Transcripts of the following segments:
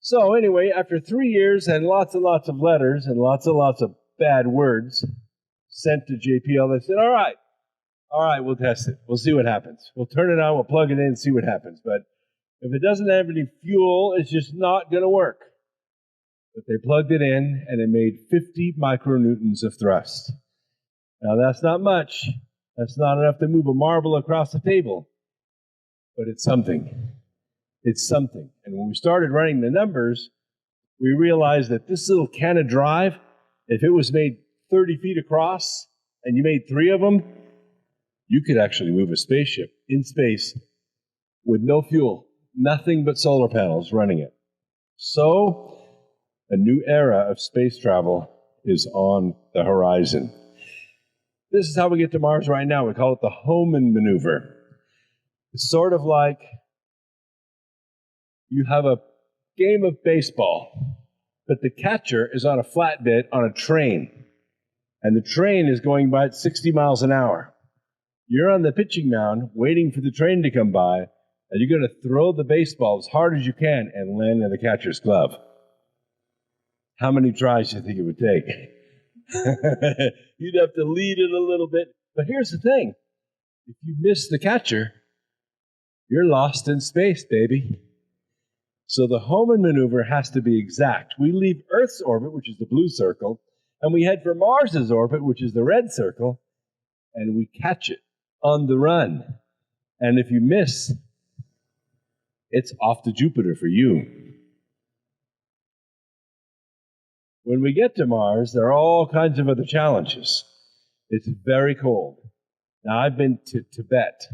So anyway, after 3 years and lots of letters and lots of bad words sent to JPL, they said, all right, we'll test it. We'll see what happens. We'll turn it on, we'll plug it in and see what happens. But if it doesn't have any fuel, it's just not going to work. But they plugged it in, and it made 50 micronewtons of thrust. Now, that's not much. That's not enough to move a marble across the table. But it's something. It's something. And when we started running the numbers, we realized that this little can of drive, if it was made 30 feet across, and you made 3 of them, you could actually move a spaceship in space with no fuel, nothing but solar panels running it. So, a new era of space travel is on the horizon. This is how we get to Mars right now. We call it the Hohmann maneuver. It's sort of like you have a game of baseball, but the catcher is on a flatbed on a train, and the train is going by at 60 miles an hour. You're on the pitching mound waiting for the train to come by, and you're going to throw the baseball as hard as you can and land in the catcher's glove. How many tries do you think it would take? You'd have to lead it a little bit. But here's the thing. If you miss the catcher, you're lost in space, baby. So the Hohmann maneuver has to be exact. We leave Earth's orbit, which is the blue circle, and we head for Mars's orbit, which is the red circle, and we catch it on the run. And if you miss, it's off to Jupiter for you. When we get to Mars, there are all kinds of other challenges. It's very cold. Now, I've been to Tibet,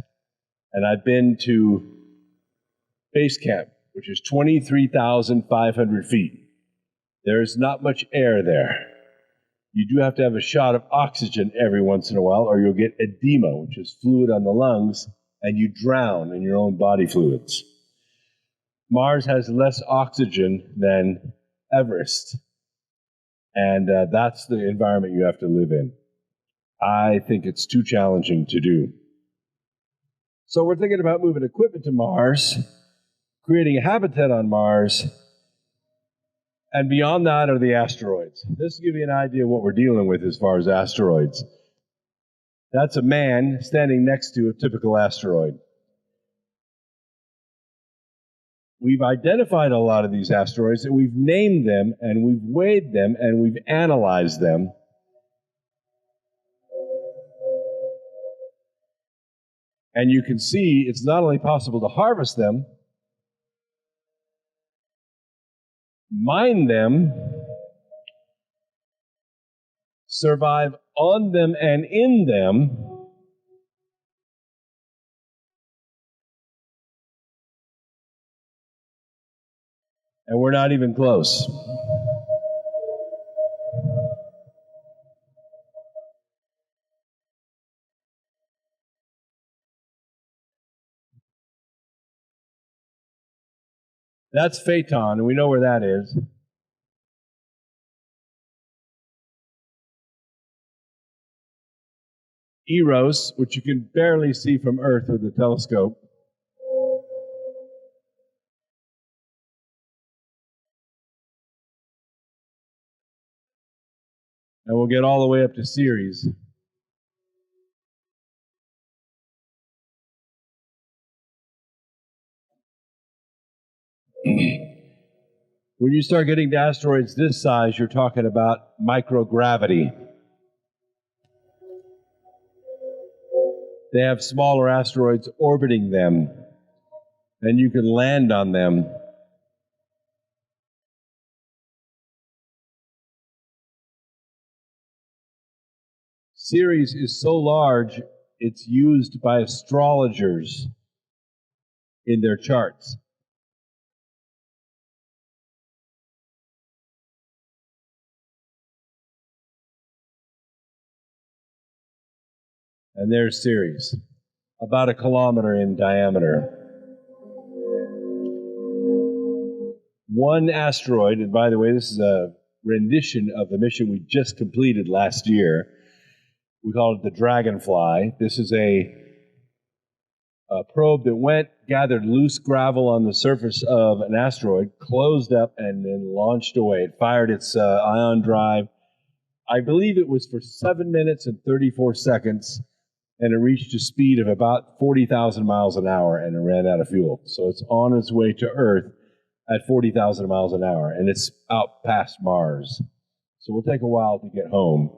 and I've been to base camp, which is 23,500 feet. There's not much air there. You do have to have a shot of oxygen every once in a while, or you'll get edema, which is fluid on the lungs, and you drown in your own body fluids. Mars has less oxygen than Everest. And that's the environment you have to live in. I think it's too challenging to do. So we're thinking about moving equipment to Mars, creating a habitat on Mars, and beyond that are the asteroids. This will give you an idea of what we're dealing with as far as asteroids. That's a man standing next to a typical asteroid. We've identified a lot of these asteroids, and we've named them, and we've weighed them, and we've analyzed them. And you can see it's not only possible to harvest them, mine them, survive on them and in them, and we're not even close. That's Phaeton, and we know where that is. Eros, which you can barely see from Earth with the telescope. And we'll get all the way up to Ceres. When you start getting to asteroids this size, you're talking about microgravity. They have smaller asteroids orbiting them, and you can land on them. Ceres is so large, it's used by astrologers in their charts. And there's Ceres, about 1 kilometer in diameter. One asteroid, and by the way, this is a rendition of the mission we just completed last year. We call it the Dragonfly. This is a A probe that went, gathered loose gravel on the surface of an asteroid, closed up, and then launched away. It fired its ion drive. I believe it was for 7 minutes and 34 seconds, and it reached a speed of about 40,000 miles an hour, and it ran out of fuel. So it's on its way to Earth at 40,000 miles an hour, and it's out past Mars. So we'll take a while to get home.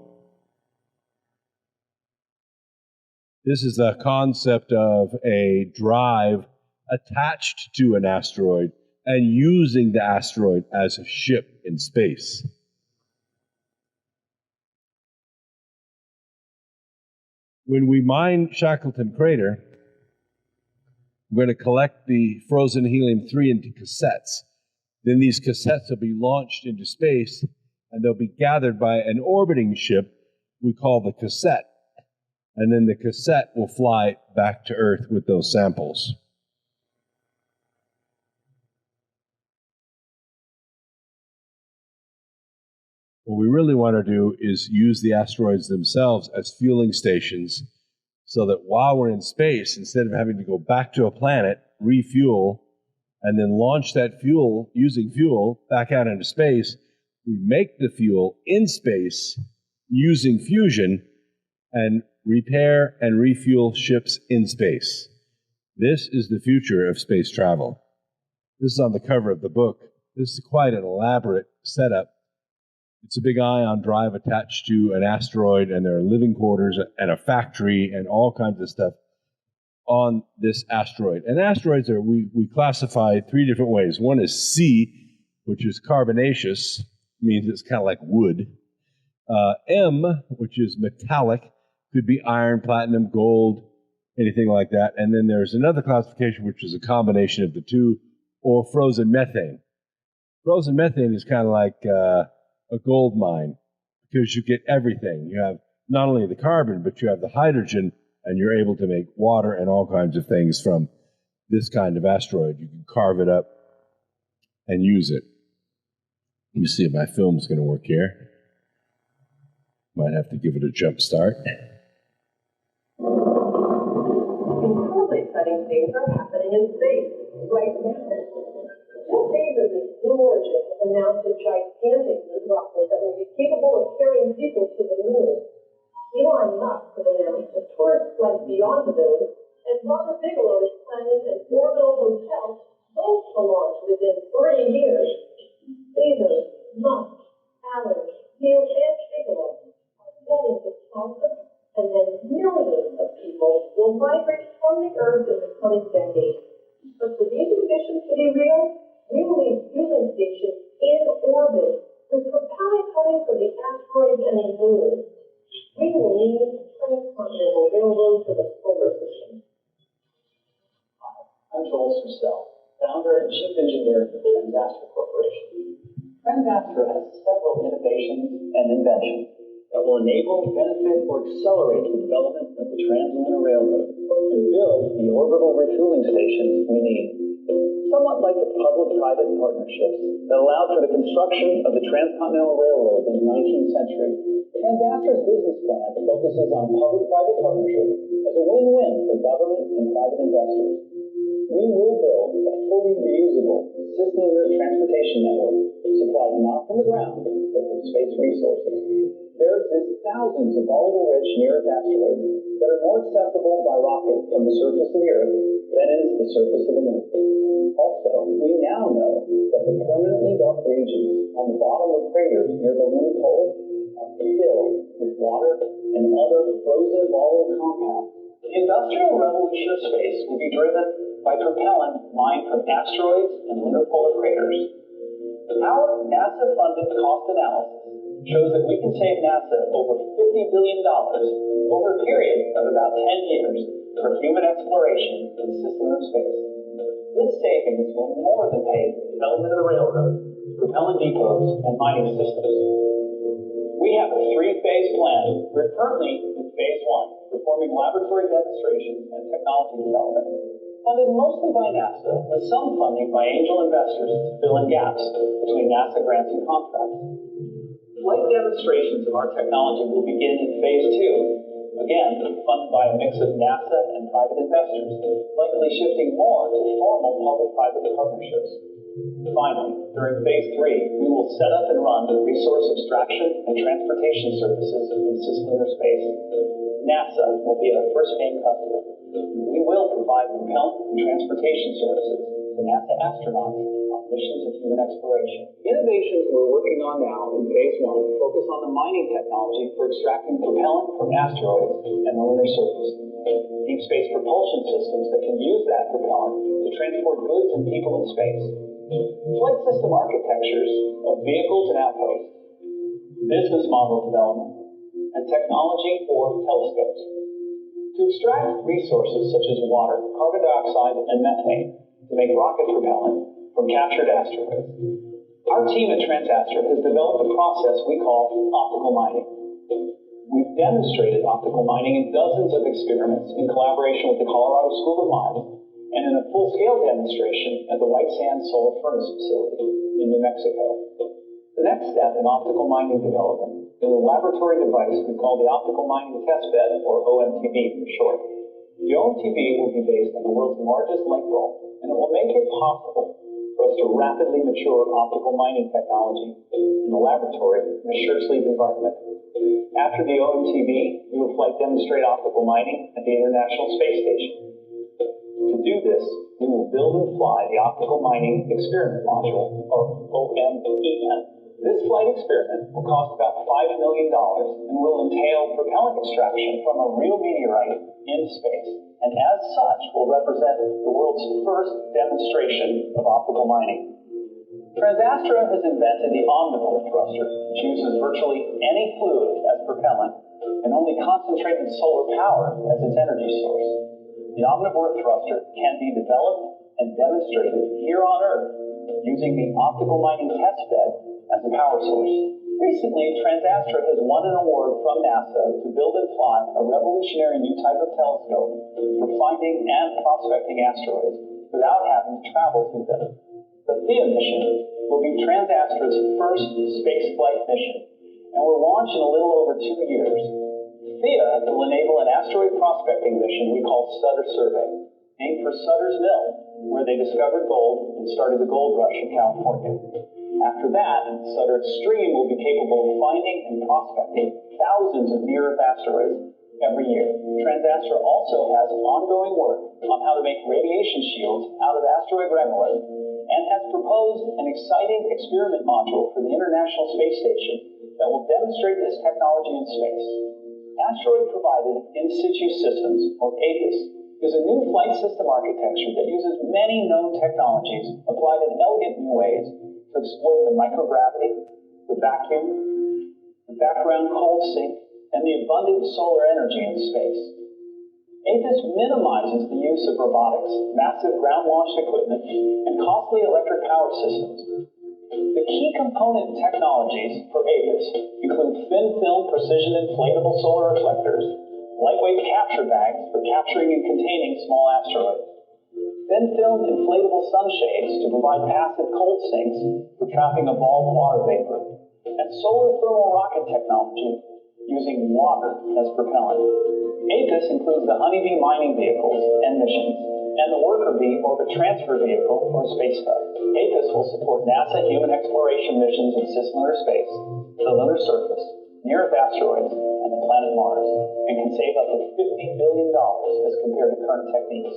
This is the concept of a drive attached to an asteroid and using the asteroid as a ship in space. When we mine Shackleton Crater, we're going to collect the frozen helium-3 into cassettes. Then these cassettes will be launched into space, and they'll be gathered by an orbiting ship we call the cassette. And then the cassette will fly back to Earth with those samples. What we really want to do is use the asteroids themselves as fueling stations so that while we're in space, instead of having to go back to a planet, refuel, and then launch that fuel, using fuel, back out into space, we make the fuel in space using fusion and repair and refuel ships in space. This is the future of space travel. This is on the cover of the book. This is quite an elaborate setup. It's a big ion drive attached to an asteroid, and there are living quarters and a factory and all kinds of stuff on this asteroid. And asteroids are, we classify 3 different ways. One is C, which is carbonaceous, means it's kind of like wood. M, which is metallic, could be iron, platinum, gold, anything like that. And then there's another classification, which is a combination of the two, or frozen methane. Frozen methane is kind of like a gold mine because you get everything. You have not only the carbon, but you have the hydrogen, and you're able to make water and all kinds of things from this kind of asteroid. You can carve it up and use it. Let me see if my film's going to work here. Might have to give it a jump start. Incredibly exciting things are happening in space right now. Jeff Bezos and Blue Origin have announced a gigantic new rocket that will be capable of carrying people to the moon. Elon Musk has announced a tourist flight beyond the moon, and Robert Bigelow is planning an orbital hotel both to launch within 3 years. Bezos, Musk, Allen, Steele, and Bigelow are betting that thousands and then millions of people will migrate from the Earth in the coming decade. But for these ambitions to be real, we will need fueling stations in orbit with propellant coming from the asteroids and the moon. We will need transcontinental railroads for the solar system. Hi, I'm Joel Susell, founder and chief engineer of Transastra Corporation. Transastra has several innovations and inventions that will enable, benefit, or accelerate the development of the Translunar Railroad and build the orbital refueling stations we need. Somewhat like the public-private partnerships that allowed for the construction of the Transcontinental Railroad in the 19th century, Transastra's business plan focuses on public-private partnership as a win-win for government and private investors. We will build a fully reusable cislunar transportation network supplied not from the ground, but from space resources. There exist thousands of volatile-rich near-Earth asteroids that are more accessible by rocket from the surface of the Earth than is the surface of the Moon. Also, we now know that the permanently dark regions on the bottom of craters near the lunar pole are filled with water and other frozen volatile compounds. The industrial revolution of space will be driven by propellant mined from asteroids and lunar polar craters. Our NASA-funded cost analysis shows that we can save NASA over $50 billion over a period of about 10 years for human exploration in cislunar space. This savings will more than pay for the development of the railroad, propellant depots, and mining systems. We have a 3-phase plan. We're currently in phase 1, performing laboratory demonstrations and technology development, funded mostly by NASA, with some funding by angel investors to fill in gaps between NASA grants and contracts. Flight demonstrations of our technology will begin in phase 2 again, funded by a mix of NASA and private investors, likely shifting more to formal public-private partnerships. Finally, during Phase 3, we will set up and run resource extraction and transportation services in cislunar space. NASA will be our first paying customer. We will provide propellant and transportation services to NASA astronauts on missions of human exploration. Innovations we're working on now in Phase 1 focus on the mining technology for extracting propellant from asteroids and the lunar surface. Deep space propulsion systems that can use that propellant to transport goods and people in space. Flight system architectures of vehicles and outposts. Business model development. And technology for telescopes. To extract resources such as water, carbon dioxide, and methane to make rocket propellant from captured asteroids. Our team at TransAstra has developed a process we call optical mining. We've demonstrated optical mining in dozens of experiments in collaboration with the Colorado School of Mines and in a full-scale demonstration at the White Sands Solar Furnace Facility in New Mexico. The next step in optical mining development is a laboratory device we call the Optical Mining Testbed, or OMTB for short. The OMTB will be based on the world's largest light bulb, and it will make it possible for us to rapidly mature optical mining technology in the laboratory in a shirt-sleeve environment. After the OMTB, we will flight demonstrate optical mining at the International Space Station. To do this, we will build and fly the Optical Mining Experiment Module, or OMEM. This flight experiment will cost about $5 million and will entail propellant extraction from a real meteorite in space, and as such will represent the world's first demonstration of optical mining. TransAstra has invented the omnivore thruster, which uses virtually any fluid as propellant and only concentrated solar power as its energy source. The omnivore thruster can be developed and demonstrated here on Earth using the optical mining testbed as a power source. Recently, TransAstra has won an award from NASA to build and fly a revolutionary new type of telescope for finding and prospecting asteroids without having to travel to them. The Theia mission will be TransAstra's first spaceflight mission and will launch in a little over 2 years. Theia will enable an asteroid prospecting mission we call Sutter Survey, named for Sutter's Mill, where they discovered gold and started the gold rush in California. After that, Sutter Extreme will be capable of finding and prospecting thousands of near-Earth asteroids every year. TransAstra also has ongoing work on how to make radiation shields out of asteroid regolith and has proposed an exciting experiment module for the International Space Station that will demonstrate this technology in space. Asteroid-provided in-situ systems, or APIS, is a new flight system architecture that uses many known technologies applied in elegant new ways to exploit the microgravity, the vacuum, the background cold sink, and the abundant solar energy in space. APIS minimizes the use of robotics, massive ground-launched equipment, and costly electric power systems. The key component technologies for APIS include thin-film precision inflatable solar reflectors, lightweight capture bags for capturing and containing small asteroids, thin-film inflatable sunshades to provide passive cold sinks for trapping evolved water vapor, and solar thermal rocket technology using water as propellant. APIS includes the Honeybee mining vehicles and missions, and the Worker Bee orbit transfer vehicle, or Space Hub. APIS will support NASA human exploration missions in cislunar space, the lunar surface, near-Earth asteroids, and the planet Mars, and can save up to $50 billion as compared to current techniques.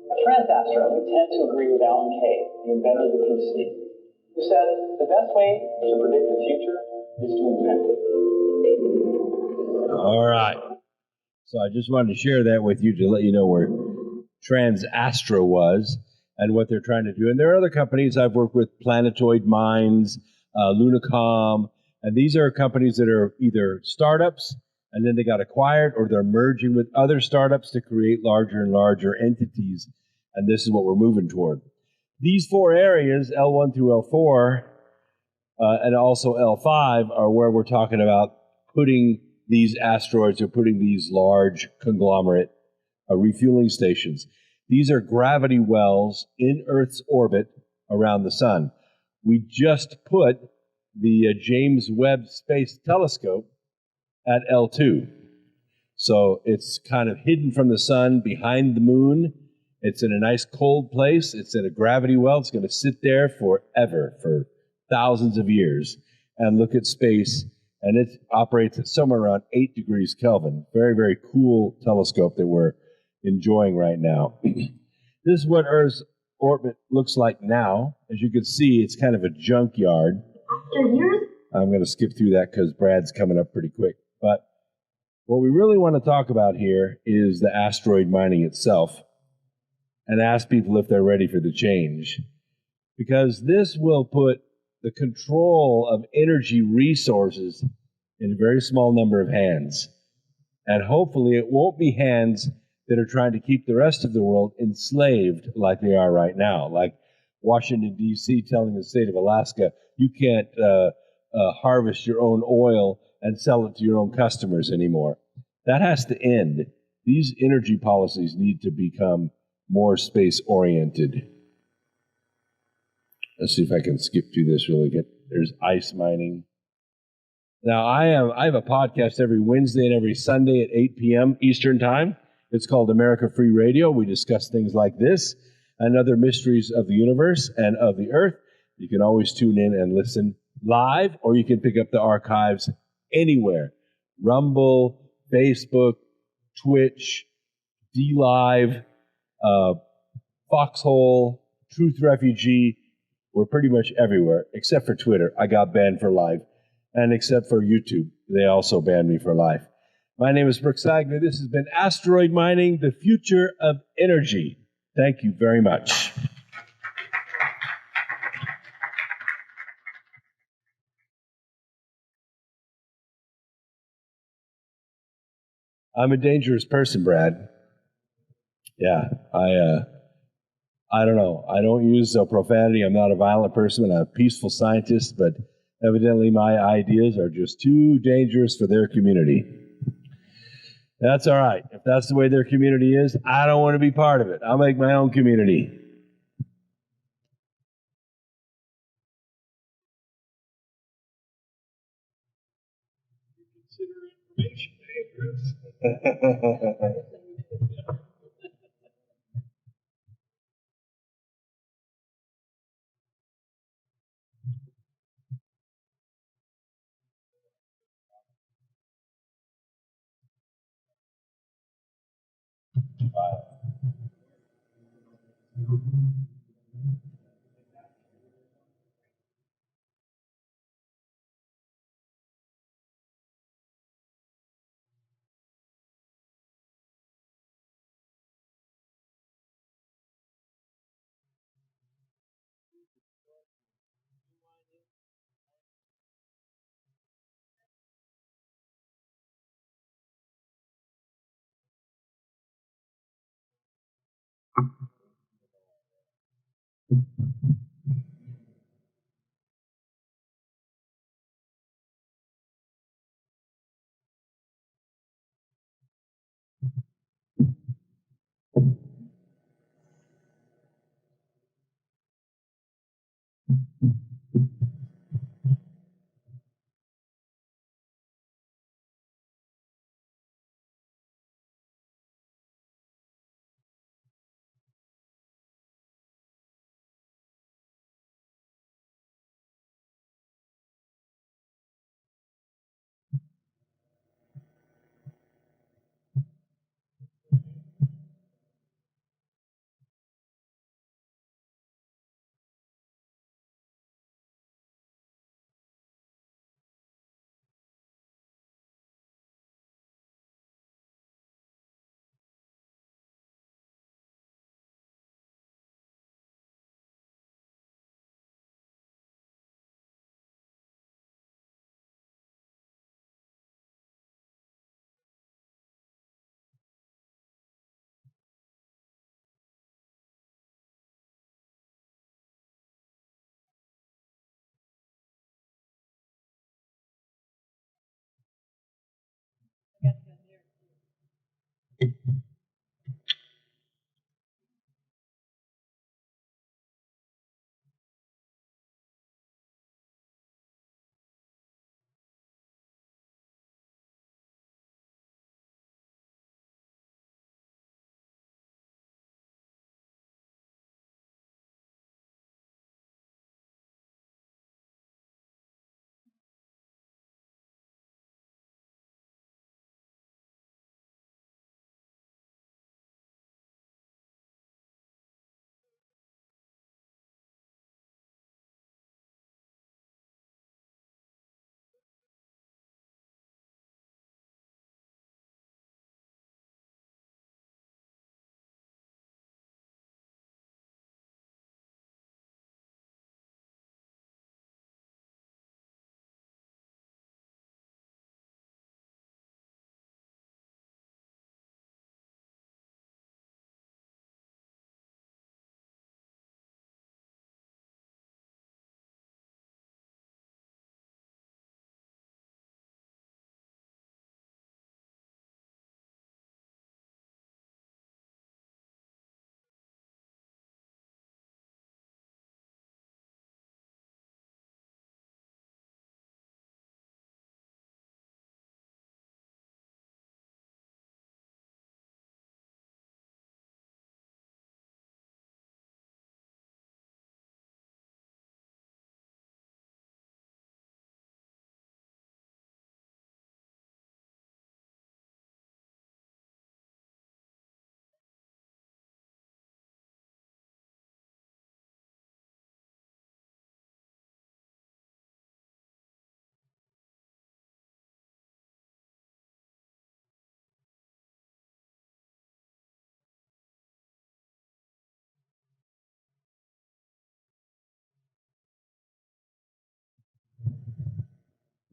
At TransAstra, we tend to agree with Alan Kay, the inventor of the PC, who said, the best way to predict the future is to invent it. All right. So I just wanted to share that with you to let you know where TransAstra was and what they're trying to do. And there are other companies I've worked with, Planetoid Mines, Lunacom, and these are companies that are either startups and then they got acquired, or they're merging with other startups to create larger and larger entities. And this is what we're moving toward. These four areas, L1 through L4, and also L5, are where we're talking about putting these asteroids or putting these large conglomerate refueling stations. These are gravity wells in Earth's orbit around the sun. We just put the James Webb Space Telescope at L2. So it's kind of hidden from the sun behind the moon. It's in a nice cold place. It's in a gravity well. It's going to sit there forever, for thousands of years, and look at space. And it operates at somewhere around 8 degrees Kelvin. Very, very cool telescope that we're enjoying right now. This is what Earth's orbit looks like now. As you can see, it's kind of a junkyard. After years. I'm going to skip through that because Brad's coming up pretty quick. But what we really want to talk about here is the asteroid mining itself, and ask people if they're ready for the change. Because this will put the control of energy resources in a very small number of hands. And hopefully it won't be hands that are trying to keep the rest of the world enslaved like they are right now. Like Washington, D.C. telling the state of Alaska, you can't harvest your own oil and sell it to your own customers anymore. That has to end. These energy policies need to become more space-oriented. Let's see if I can skip through this really good. There's ice mining. Now, I have a podcast every Wednesday and every Sunday at 8 p.m. Eastern Time. It's called America Free Radio. We discuss things like this and other mysteries of the universe and of the Earth. You can always tune in and listen live, or you can pick up the archives anywhere. Rumble, Facebook, Twitch, DLive, Foxhole, Truth Refugee. We're pretty much everywhere, except for Twitter. I got banned for life. And except for YouTube. They also banned me for life. My name is Brooks Agnew. This has been Asteroid Mining, the Future of Energy. Thank you very much. I'm a dangerous person, Brad. Yeah, I don't know. I don't use profanity. I'm not a violent person. I'm a peaceful scientist, but evidently my ideas are just too dangerous for their community. That's all right. If that's the way their community is, I don't want to be part of it. I'll make my own community. Consider information dangerous.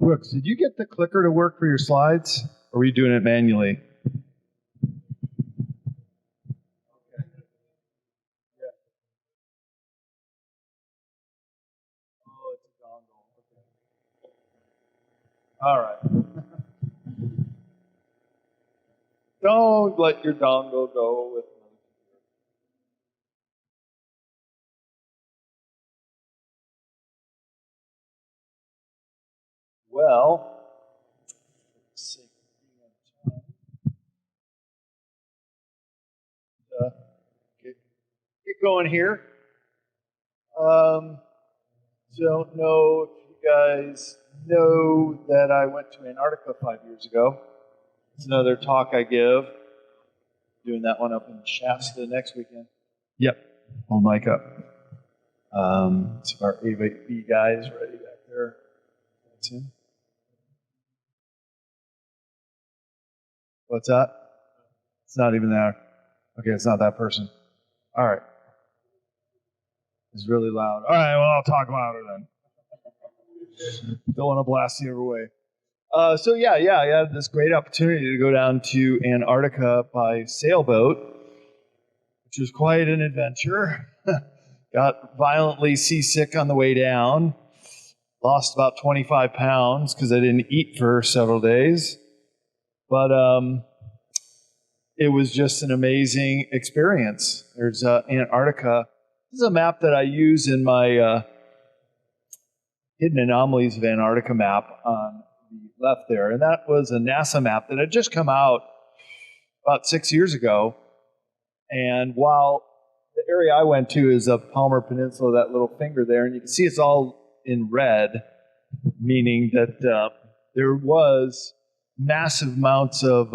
Brooks, did you get the clicker to work for your slides? Or were you doing it manually? Oh, it's a dongle. Okay. All right. Don't let your dongle go with another computer. Well, let's see. Uh, get going here. Don't know if you guys know that I went to Antarctica 5 years ago. It's another talk I give. Doing that one up in Shasta next weekend. Yep, hold mic up. So our A-B guys ready back there. That's him. What's that? It's not even there. Okay, it's not that person. All right. It's really loud. All right, well, I'll talk louder then. Don't want to blast you every way. So I had this great opportunity to go down to Antarctica by sailboat, which was quite an adventure. Got violently seasick on the way down. Lost about 25 pounds because I didn't eat for several days. But it was just an amazing experience. There's Antarctica. This is a map that I use in my Hidden Anomalies of Antarctica map on the left there. And that was a NASA map that had just come out about 6 years ago. And while the area I went to is the Palmer Peninsula, that little finger there, and you can see it's all in red, meaning that there was massive amounts of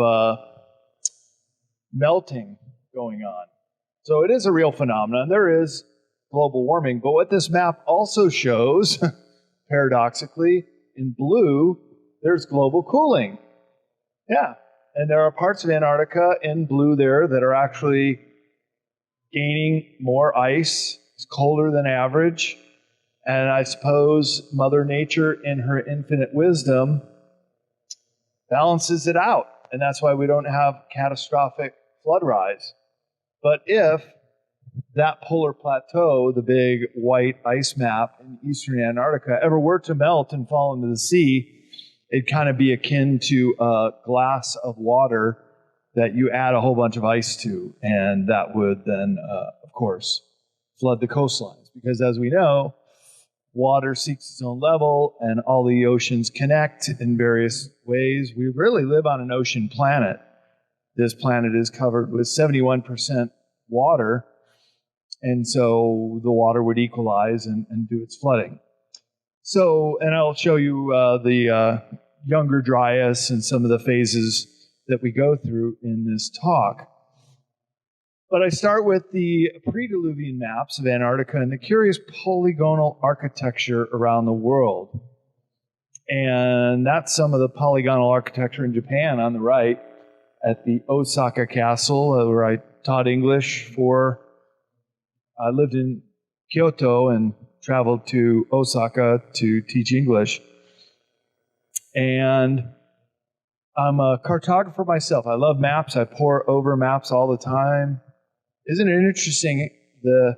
melting going on. So it is a real phenomenon. There is global warming. But what this map also shows, paradoxically, in blue, there's global cooling. Yeah. And there are parts of Antarctica in blue there that are actually gaining more ice. It's colder than average. And I suppose Mother Nature, in her infinite wisdom, balances it out. And that's why we don't have catastrophic flood rise. But if that polar plateau, the big white ice map in eastern Antarctica, ever were to melt and fall into the sea, it'd kind of be akin to a glass of water that you add a whole bunch of ice to. And that would then, of course, flood the coastlines. Because as we know, water seeks its own level, and all the oceans connect in various ways. We really live on an ocean planet. This planet is covered with 71% water, and so the water would equalize and do its flooding. So, and I'll show you the Younger Dryas and some of the phases that we go through in this talk. But I start with the pre-Diluvian maps of Antarctica and the curious polygonal architecture around the world. And that's some of the polygonal architecture in Japan on the right at the Osaka Castle, where I taught English for. I lived in Kyoto and traveled to Osaka to teach English. And I'm a cartographer myself. I love maps. I pore over maps all the time. Isn't it interesting, the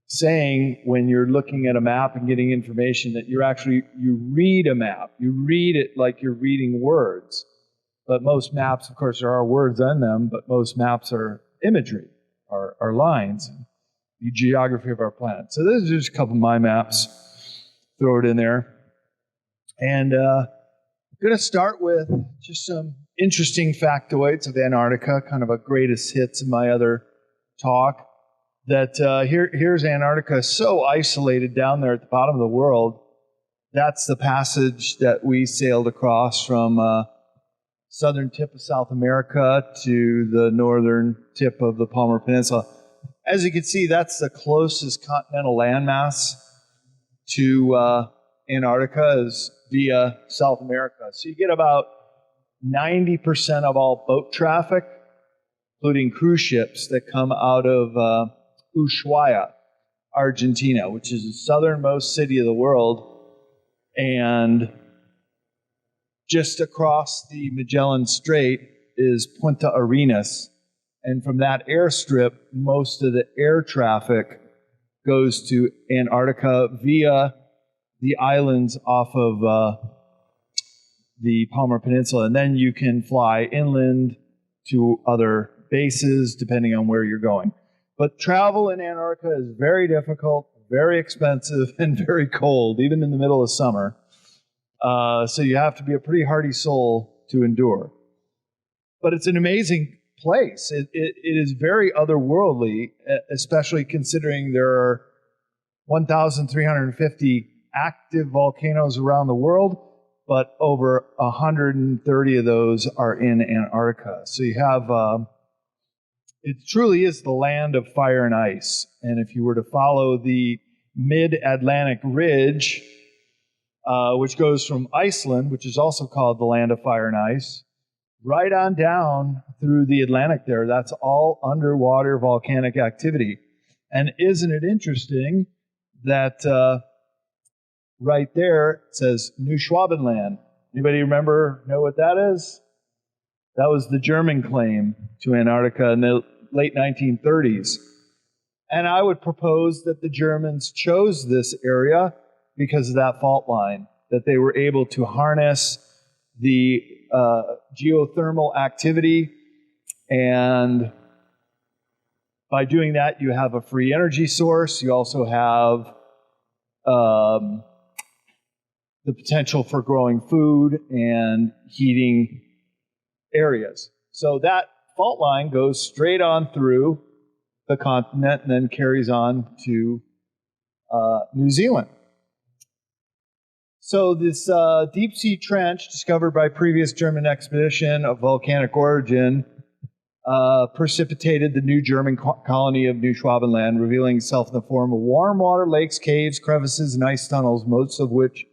saying when you're looking at a map and getting information that you read a map. You read it like you're reading words. But most maps, of course, there are words on them, but most maps are imagery, are lines, the geography of our planet. So this is just a couple of my maps. Throw it in there. And I'm going to start with just some interesting factoids of Antarctica, kind of a greatest hits in my other talk, that here's Antarctica so isolated down there at the bottom of the world. That's the passage that we sailed across from southern tip of South America to the northern tip of the Palmer Peninsula. As you can see, that's the closest continental landmass to Antarctica is via South America. So you get about 90% of all boat traffic, including cruise ships, that come out of Ushuaia, Argentina, which is the southernmost city of the world. And just across the Magellan Strait is Punta Arenas. And from that airstrip, most of the air traffic goes to Antarctica via the islands off of the Palmer Peninsula. And then you can fly inland to other bases, depending on where you're going. But travel in Antarctica is very difficult, very expensive, and very cold, even in the middle of summer. So you have to be a pretty hardy soul to endure. But it's an amazing place. It is very otherworldly, especially considering there are 1,350 active volcanoes around the world, but over 130 of those are in Antarctica. So you have, it truly is the land of fire and ice. And if you were to follow the mid-Atlantic ridge, which goes from Iceland, which is also called the land of fire and ice, right on down through the Atlantic there, that's all underwater volcanic activity. And isn't it interesting that right there it says New Schwabenland? Anybody know what that is? That was the German claim to Antarctica in the late 1930s. And I would propose that the Germans chose this area because of that fault line, that they were able to harness the geothermal activity, and by doing that, you have a free energy source. You also have the potential for growing food and heating areas. So that fault line goes straight on through the continent and then carries on to New Zealand. So this deep sea trench, discovered by previous German expedition of volcanic origin, precipitated the new German colony of New Schwabenland, revealing itself in the form of warm water lakes, caves, crevices, and ice tunnels, most of which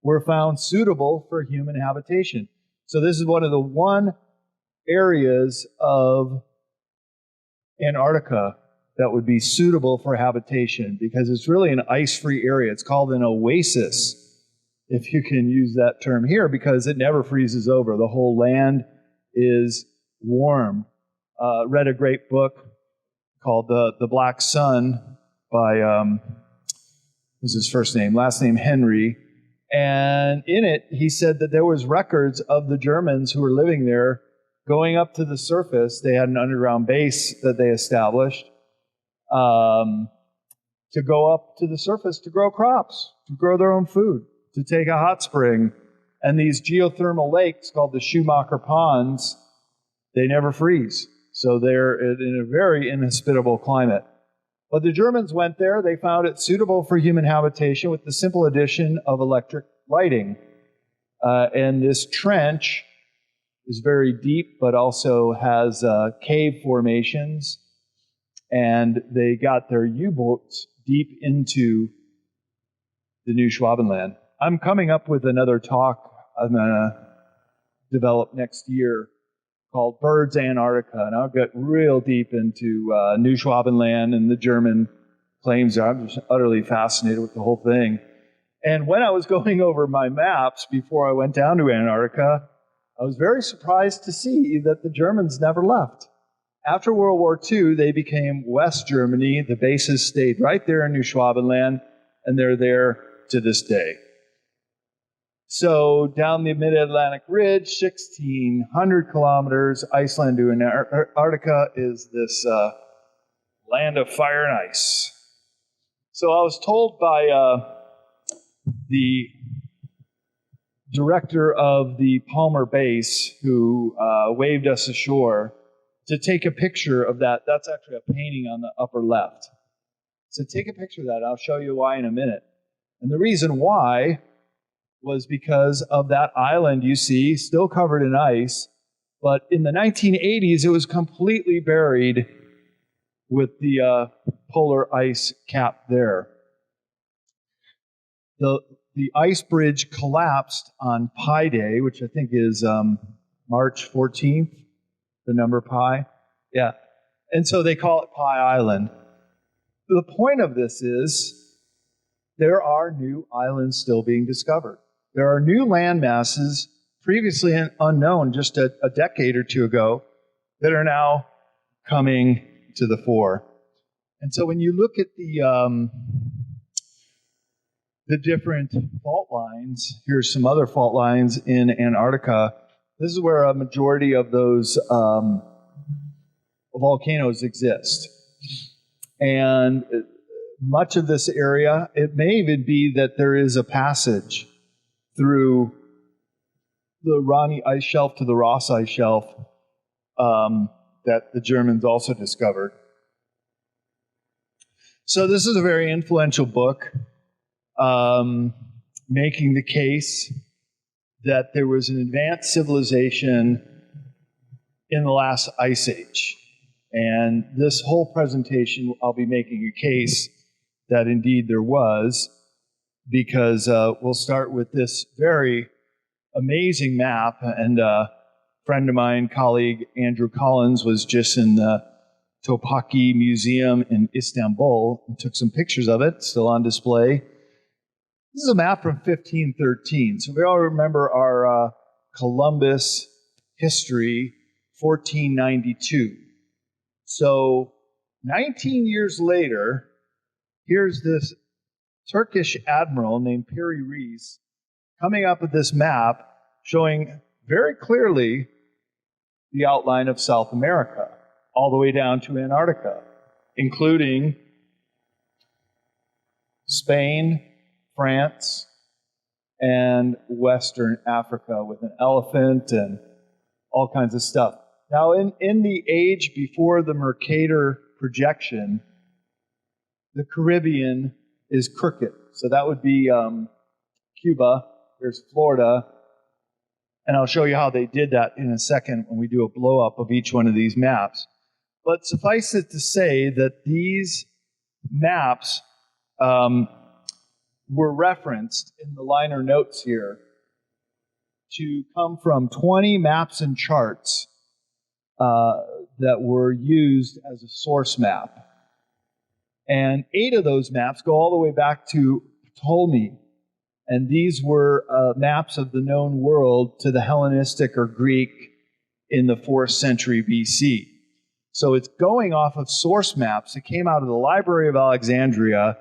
were found suitable for human habitation. So this is one of the areas of Antarctica that would be suitable for habitation, because it's really an ice-free area. It's called an oasis, if you can use that term here, because it never freezes over. The whole land is warm. Read a great book called The Black Sun by, what's his first name? Last name Henry. And in it, he said that there was records of the Germans who were living there going up to the surface. They had an underground base that they established to go up to the surface to grow crops, to grow their own food, to take a hot spring. And these geothermal lakes called the Schumacher Ponds, they never freeze. So they're in a very inhospitable climate. But the Germans went there. They found it suitable for human habitation with the simple addition of electric lighting. And this trench is very deep, but also has cave formations. And they got their U-boats deep into the New Schwabenland. I'm coming up with another talk I'm going to develop next year called Birds Antarctica, and I'll get real deep into New Schwabenland and the German claims there. I'm just utterly fascinated with the whole thing. And when I was going over my maps before I went down to Antarctica, I was very surprised to see that the Germans never left. After World War II, they became West Germany. The bases stayed right there in New Schwabenland, and they're there to this day. So down the mid-Atlantic ridge, 1,600 kilometers, Iceland to Antarctica is this land of fire and ice. So I was told by the director of the Palmer base, who waved us ashore, to take a picture of that. That's actually a painting on the upper left. So take a picture of that. I'll show you why in a minute. And the reason why was because of that island you see, still covered in ice, but in the 1980s, it was completely buried with the polar ice cap there. The ice bridge collapsed on Pi Day, which I think is March 14th, the number pi. Yeah. And so they call it Pi Island. The point of this is there are new islands still being discovered. There are new land masses previously unknown just a decade or two ago that are now coming to the fore. And so when you look at the different fault lines, here's some other fault lines in Antarctica. This is where a majority of those volcanoes exist. And much of this area, it may even be that there is a passage through the Ronny Ice Shelf to the Ross Ice Shelf that the Germans also discovered. So this is a very influential book, making the case that there was an advanced civilization in the last ice age. And this whole presentation, I'll be making a case that indeed there was, because we'll start with this very amazing map. And a friend of mine, colleague Andrew Collins, was just in the Topaki Museum in Istanbul and took some pictures of it, still on display. This is a map from 1513. So we all remember our Columbus history, 1492. So 19 years later, here's this Turkish admiral named Piri Reis coming up with this map showing very clearly the outline of South America, all the way down to Antarctica, including Spain, France, and Western Africa with an elephant and all kinds of stuff. Now, in the age before the Mercator projection, the Caribbean is crooked. So that would be Cuba, there's Florida, and I'll show you how they did that in a second when we do a blow-up of each one of these maps. But suffice it to say that these maps were referenced in the liner notes here to come from 20 maps and charts that were used as a source map. And 8 of those maps go all the way back to Ptolemy. And these were maps of the known world to the Hellenistic or Greek in the 4th century BC. So it's going off of source maps that came out of the Library of Alexandria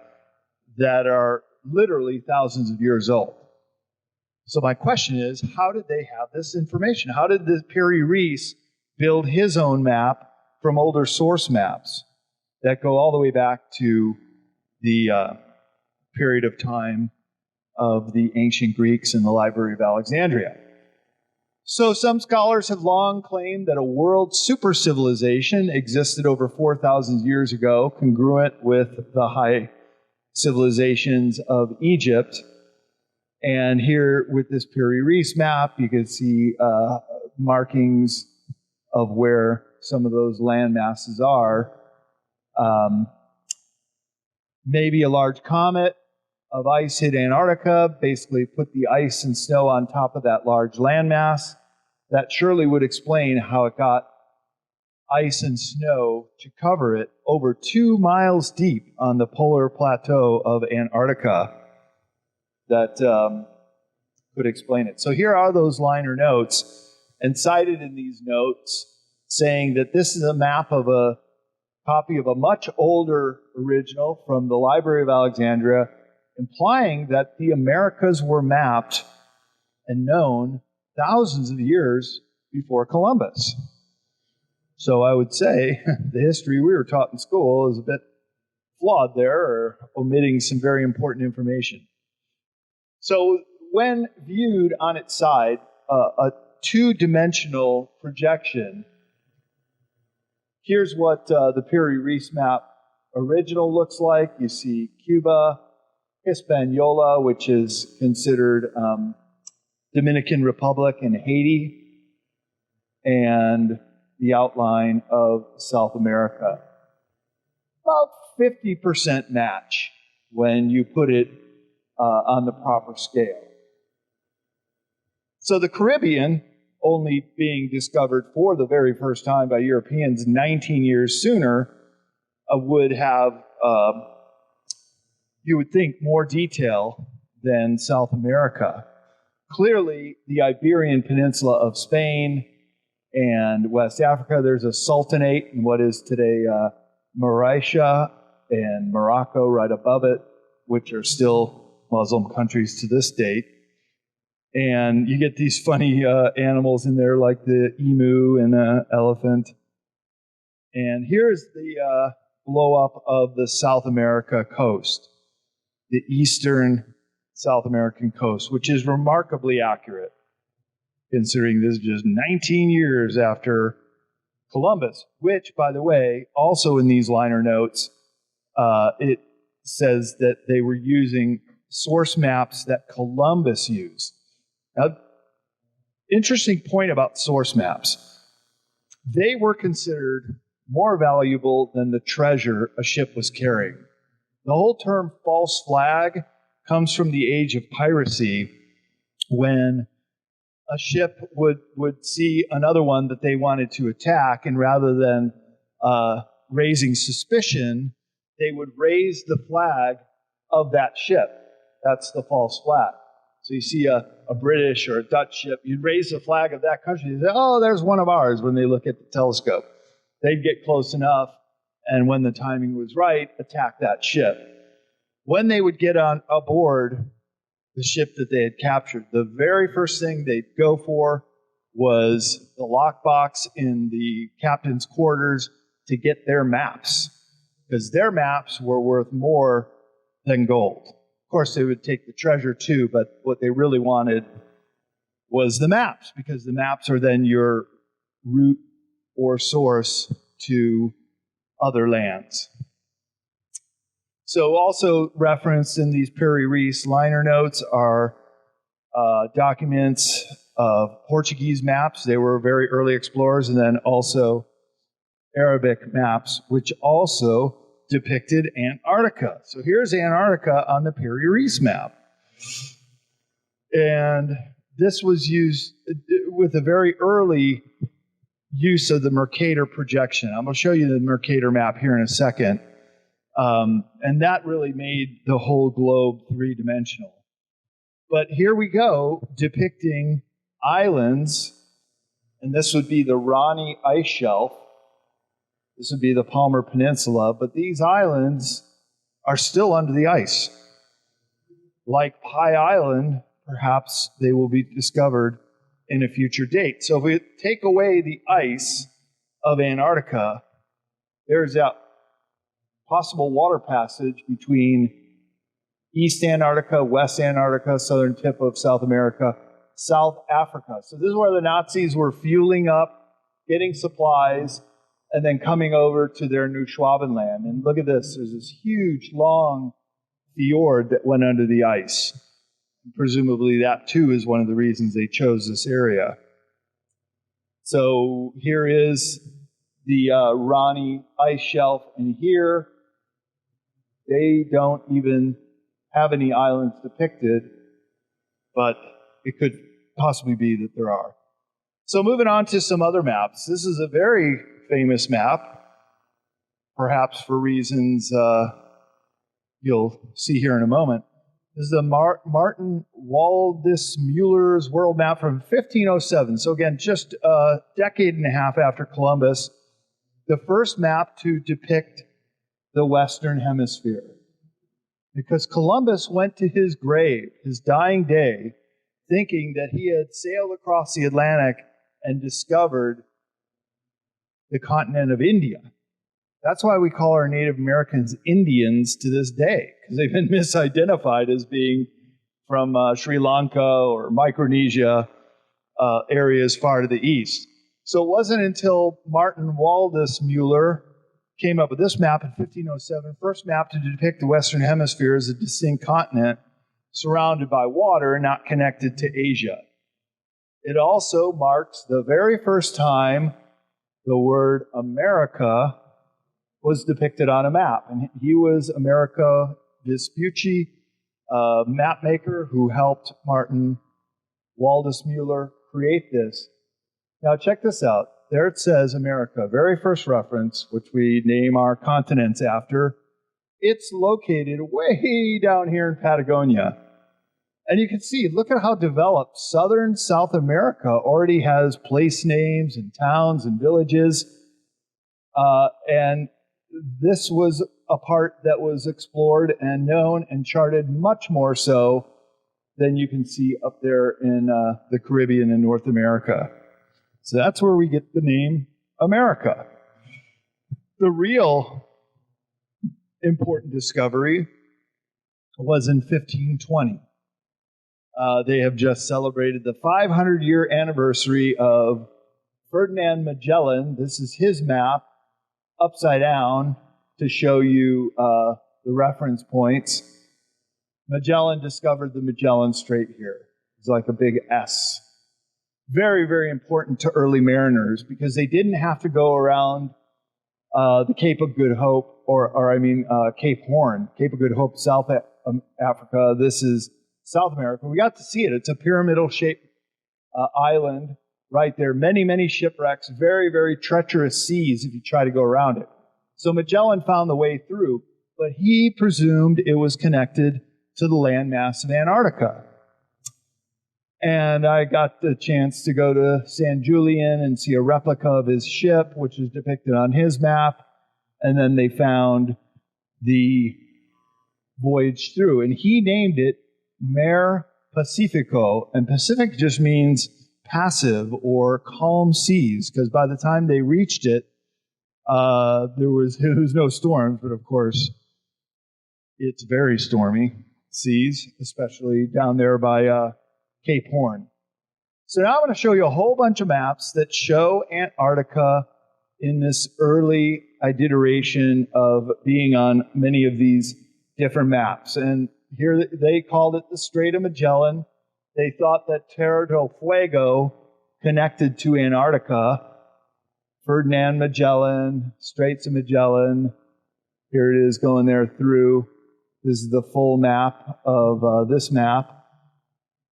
that are literally thousands of years old. So my question is, how did they have this information? How did the Piri Reis build his own map from older source maps that go all the way back to the period of time of the ancient Greeks in the Library of Alexandria? So some scholars have long claimed that a world super civilization existed over 4,000 years ago, congruent with the high civilizations of Egypt. And here with this Piri Reis map, you can see markings of where some of those land masses are. Maybe a large comet of ice hit Antarctica, basically put the ice and snow on top of that large landmass. That surely would explain how it got ice and snow to cover it over 2 miles deep on the polar plateau of Antarctica. That could explain it. So here are those liner notes, and cited in these notes saying that this is a map of a copy of a much older original from the Library of Alexandria, implying that the Americas were mapped and known thousands of years before Columbus. So I would say the history we were taught in school is a bit flawed there, or omitting some very important information. So when viewed on its side, a two-dimensional projection, here's what the Piri Reis map original looks like. You see Cuba, Hispaniola, which is considered Dominican Republic and Haiti, and the outline of South America. About 50% match when you put it on the proper scale. So the Caribbean, only being discovered for the very first time by Europeans 19 years sooner, would have, you would think, more detail than South America. clearly the Iberian Peninsula of Spain and West Africa. There's a sultanate in what is today Mauritius and Morocco right above it, which are still Muslim countries to this date. And you get these funny animals in there like the emu and elephant. And here's the blow up of the South America coast, the eastern South American coast, which is remarkably accurate, considering this is just 19 years after Columbus, which, by the way, also in these liner notes, it says that they were using source maps that Columbus used. Now, interesting point about source maps. They were considered more valuable than the treasure a ship was carrying. The whole term false flag comes from the age of piracy, when a ship would see another one that they wanted to attack, and rather than raising suspicion, they would raise the flag of that ship. That's the false flag. So you see a British or a Dutch ship, you'd raise the flag of that country, you'd say, oh, there's one of ours, when they look at the telescope. They'd get close enough, and when the timing was right, attack that ship. When they would get on aboard the ship that they had captured, the very first thing they'd go for was the lockbox in the captain's quarters to get their maps, because their maps were worth more than gold. Of course, they would take the treasure too, but what they really wanted was the maps, because the maps are then your route or source to other lands. So also referenced in these Perry Reese liner notes are documents of Portuguese maps. They were very early explorers, and then also Arabic maps, which also depicted Antarctica. So here's Antarctica on the Perry Reese map. And this was used with a very early use of the Mercator projection. I'm going to show you the Mercator map here in a second. And that really made the whole globe three-dimensional. But here we go, depicting islands, and this would be the Ronnie Ice Shelf. This would be the Palmer Peninsula, but these islands are still under the ice. Like Pie Island, perhaps they will be discovered in a future date. So if we take away the ice of Antarctica, there's that possible water passage between East Antarctica, West Antarctica, southern tip of South America, South Africa. So this is where the Nazis were fueling up, getting supplies, and then coming over to their New Schwabenland. And look at this. There's this huge, long fjord that went under the ice. Presumably that, too, is one of the reasons they chose this area. So here is the Ronnie Ice Shelf, and here they don't even have any islands depicted, but it could possibly be that there are. So moving on to some other maps. This is a very famous map, perhaps for reasons you'll see here in a moment. This is the Martin Waldseemüller's world map from 1507. So again, just a decade and a half after Columbus, the first map to depict the Western Hemisphere. Because Columbus went to his grave, his dying day, thinking that he had sailed across the Atlantic and discovered the continent of India. That's why we call our Native Americans Indians to this day, because they've been misidentified as being from Sri Lanka or Micronesia, areas far to the east. So it wasn't until Martin Waldseemüller came up with this map in 1507, first map to depict the Western Hemisphere as a distinct continent surrounded by water and not connected to Asia. It also marks the very first time the word America was depicted on a map. And he was Americo Vespucci, a map maker who helped Martin Waldseemüller create this. Now check this out. There it says America, very first reference, which we name our continents after. It's located way down here in Patagonia. And you can see, look at how developed southern South America already has place names and towns and villages. And this was a part that was explored and known and charted much more so than you can see up there in the Caribbean and North America. So that's where we get the name America. The real important discovery was in 1520. They have just celebrated the 500-year anniversary of Ferdinand Magellan. This is his map, upside down, to show you the reference points. Magellan discovered the Magellan Strait here. It's like a big S. Very, very important to early mariners because they didn't have to go around the Cape of Good Hope, Cape Horn, Cape of Good Hope, South Africa. This is South America. We got to see it. It's a pyramidal-shaped island right there. Many, many shipwrecks, very, very treacherous seas if you try to go around it. So Magellan found the way through, but he presumed it was connected to the landmass of Antarctica. And I got the chance to go to San Julian and see a replica of his ship, which is depicted on his map. And then they found the voyage through. And he named it Mare Pacifico. And Pacific just means passive or calm seas, because by the time they reached it, there was no storms, but of course, it's very stormy seas, especially down there by Cape Horn. So now I'm going to show you a whole bunch of maps that show Antarctica in this early iteration of being on many of these different maps. And here they called it the Strait of Magellan. They thought that Terra del Fuego connected to Antarctica. Ferdinand Magellan, Straits of Magellan. Here it is going there through. This is the full map of this map.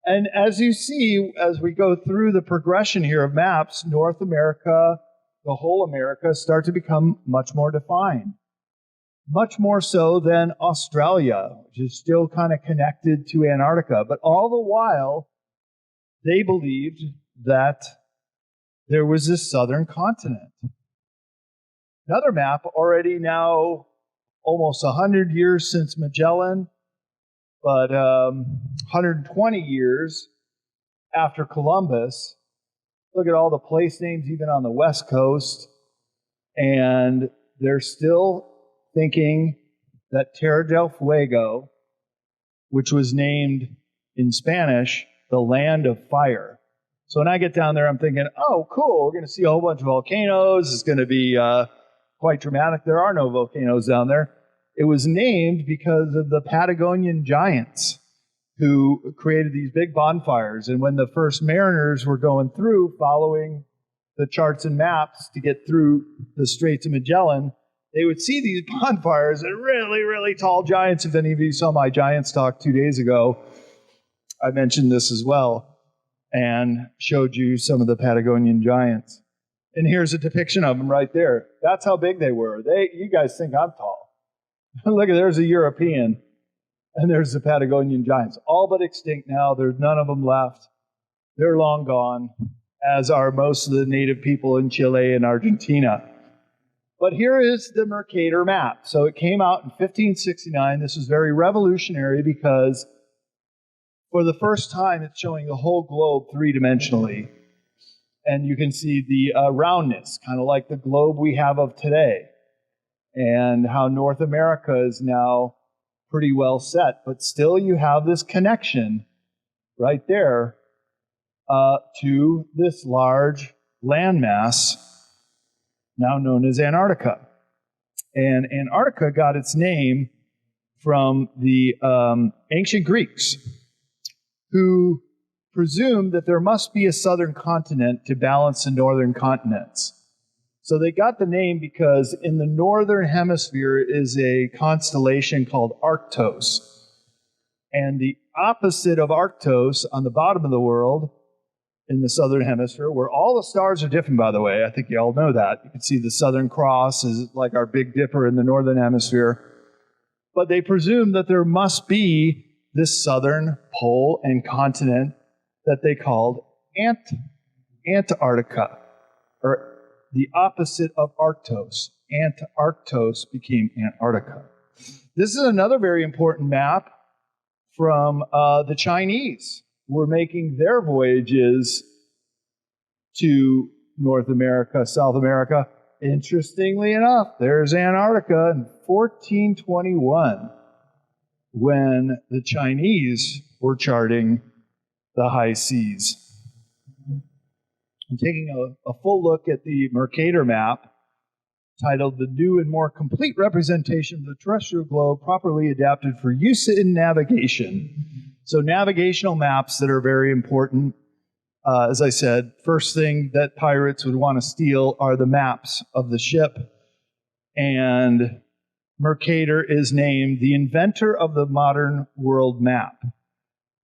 And as you see, as we go through the progression here of maps, North America, the whole America, start to become much more defined. Much more so than Australia, which is still kind of connected to Antarctica. But all the while, they believed that there was this southern continent. Another map, already now almost 100 years since Magellan, but 120 years after Columbus. Look at all the place names, even on the West Coast. And they're still thinking that Terra del Fuego, which was named in Spanish, the land of fire. So when I get down there, I'm thinking, oh, cool, we're going to see a whole bunch of volcanoes. It's going to be quite dramatic. There are no volcanoes down there. It was named because of the Patagonian giants who created these big bonfires. And when the first mariners were going through, following the charts and maps to get through the Straits of Magellan, they would see these bonfires and really, really tall giants. If any of you saw my Giants talk 2 days ago, I mentioned this as well and showed you some of the Patagonian giants. And here's a depiction of them right there. That's how big they were. You guys think I'm tall. Look, there's a European, and there's the Patagonian giants. All but extinct now. There's none of them left. They're long gone, as are most of the native people in Chile and Argentina. But here is the Mercator map. So it came out in 1569. This was very revolutionary because for the first time, it's showing the whole globe three-dimensionally. And you can see the roundness, kind of like the globe we have of today, and how North America is now pretty well set. But still, you have this connection right there to this large landmass now known as Antarctica. And Antarctica got its name from the ancient Greeks, who presumed that there must be a southern continent to balance the northern continents. So they got the name because in the northern hemisphere is a constellation called Arctos. And the opposite of Arctos on the bottom of the world in the southern hemisphere, where all the stars are different, by the way. I think you all know that. You can see the Southern Cross is like our Big Dipper in the northern hemisphere. But they presume that there must be this southern pole and continent that they called Antarctica, or the opposite of Arctos. Antarctos became Antarctica. This is another very important map from the Chinese. Were making their voyages to North America, South America. Interestingly enough, there's Antarctica in 1421 when the Chinese were charting the high seas. I'm taking a full look at the Mercator map titled The New and More Complete Representation of the Terrestrial Globe Properly Adapted for Use in Navigation. So navigational maps that are very important. As I said, first thing that pirates would want to steal are the maps of the ship. And Mercator is named the inventor of the modern world map.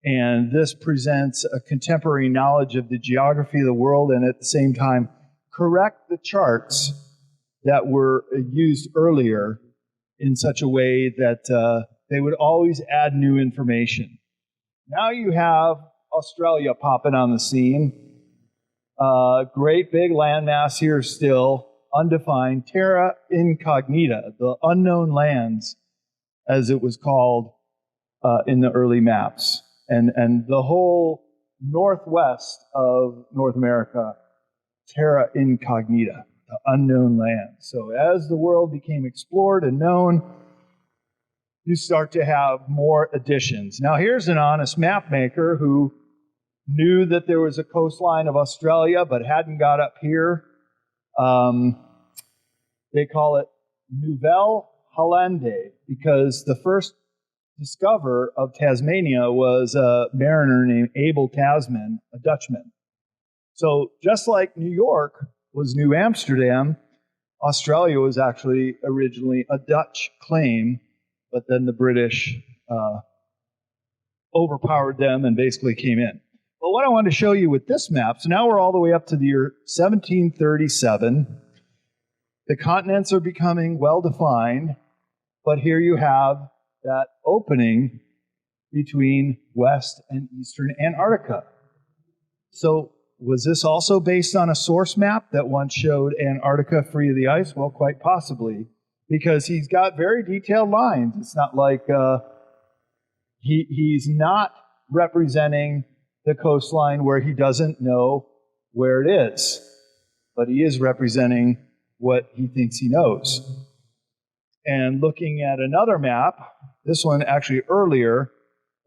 And this presents a contemporary knowledge of the geography of the world and at the same time correct the charts that were used earlier in such a way that they would always add new information. Now you have Australia popping on the scene. Great big landmass here still, undefined, terra incognita, the unknown lands, as it was called in the early maps. And the whole northwest of North America, terra incognita, the unknown land. So as the world became explored and known, you start to have more additions. Now here's an honest map maker who knew that there was a coastline of Australia but hadn't got up here. They call it Nouvelle Hollande because the first discoverer of Tasmania was a mariner named Abel Tasman, a Dutchman. So just like New York was New Amsterdam, Australia was actually originally a Dutch claim, but then the British overpowered them and basically came in. But what I want to show you with this map, so now we're all the way up to the year 1737. The continents are becoming well-defined, but here you have that opening between West and Eastern Antarctica. So was this also based on a source map that once showed Antarctica free of the ice? Well, quite possibly, because he's got very detailed lines. It's not like he's not representing the coastline where he doesn't know where it is, but he is representing what he thinks he knows. And looking at another map, this one actually earlier,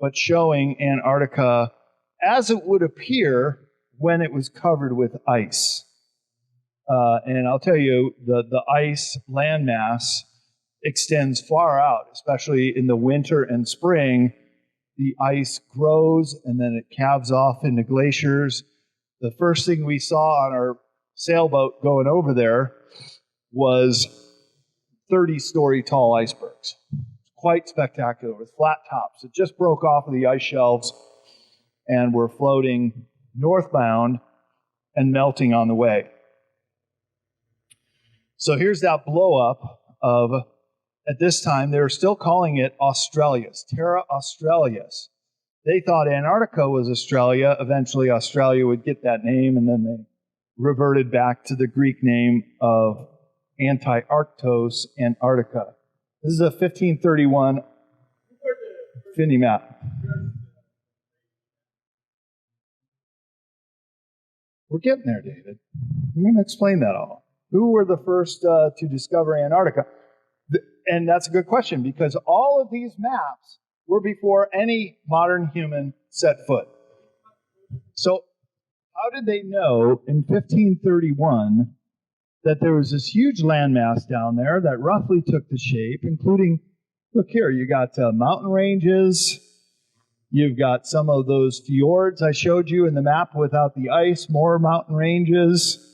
but showing Antarctica as it would appear when it was covered with ice. And I'll tell you, the ice landmass extends far out, especially in the winter and spring. The ice grows and then it calves off into glaciers. The first thing we saw on our sailboat going over there was 30-story tall icebergs. Quite spectacular with flat tops. It just broke off of the ice shelves and were floating northbound and melting on the way. So here's that blow up of, at this time, they were still calling it Australis, Terra Australis. They thought Antarctica was Australia. Eventually, Australia would get that name, and then they reverted back to the Greek name of Anti-Arctos, Antarctica. This is a 1531 Finney map. We're getting there, David. I'm going to explain that all. Who were the first to discover Antarctica? And that's a good question, because all of these maps were before any modern human set foot. So how did they know in 1531 that there was this huge landmass down there that roughly took the shape, including, look here, you got mountain ranges, you've got some of those fjords I showed you in the map without the ice, more mountain ranges,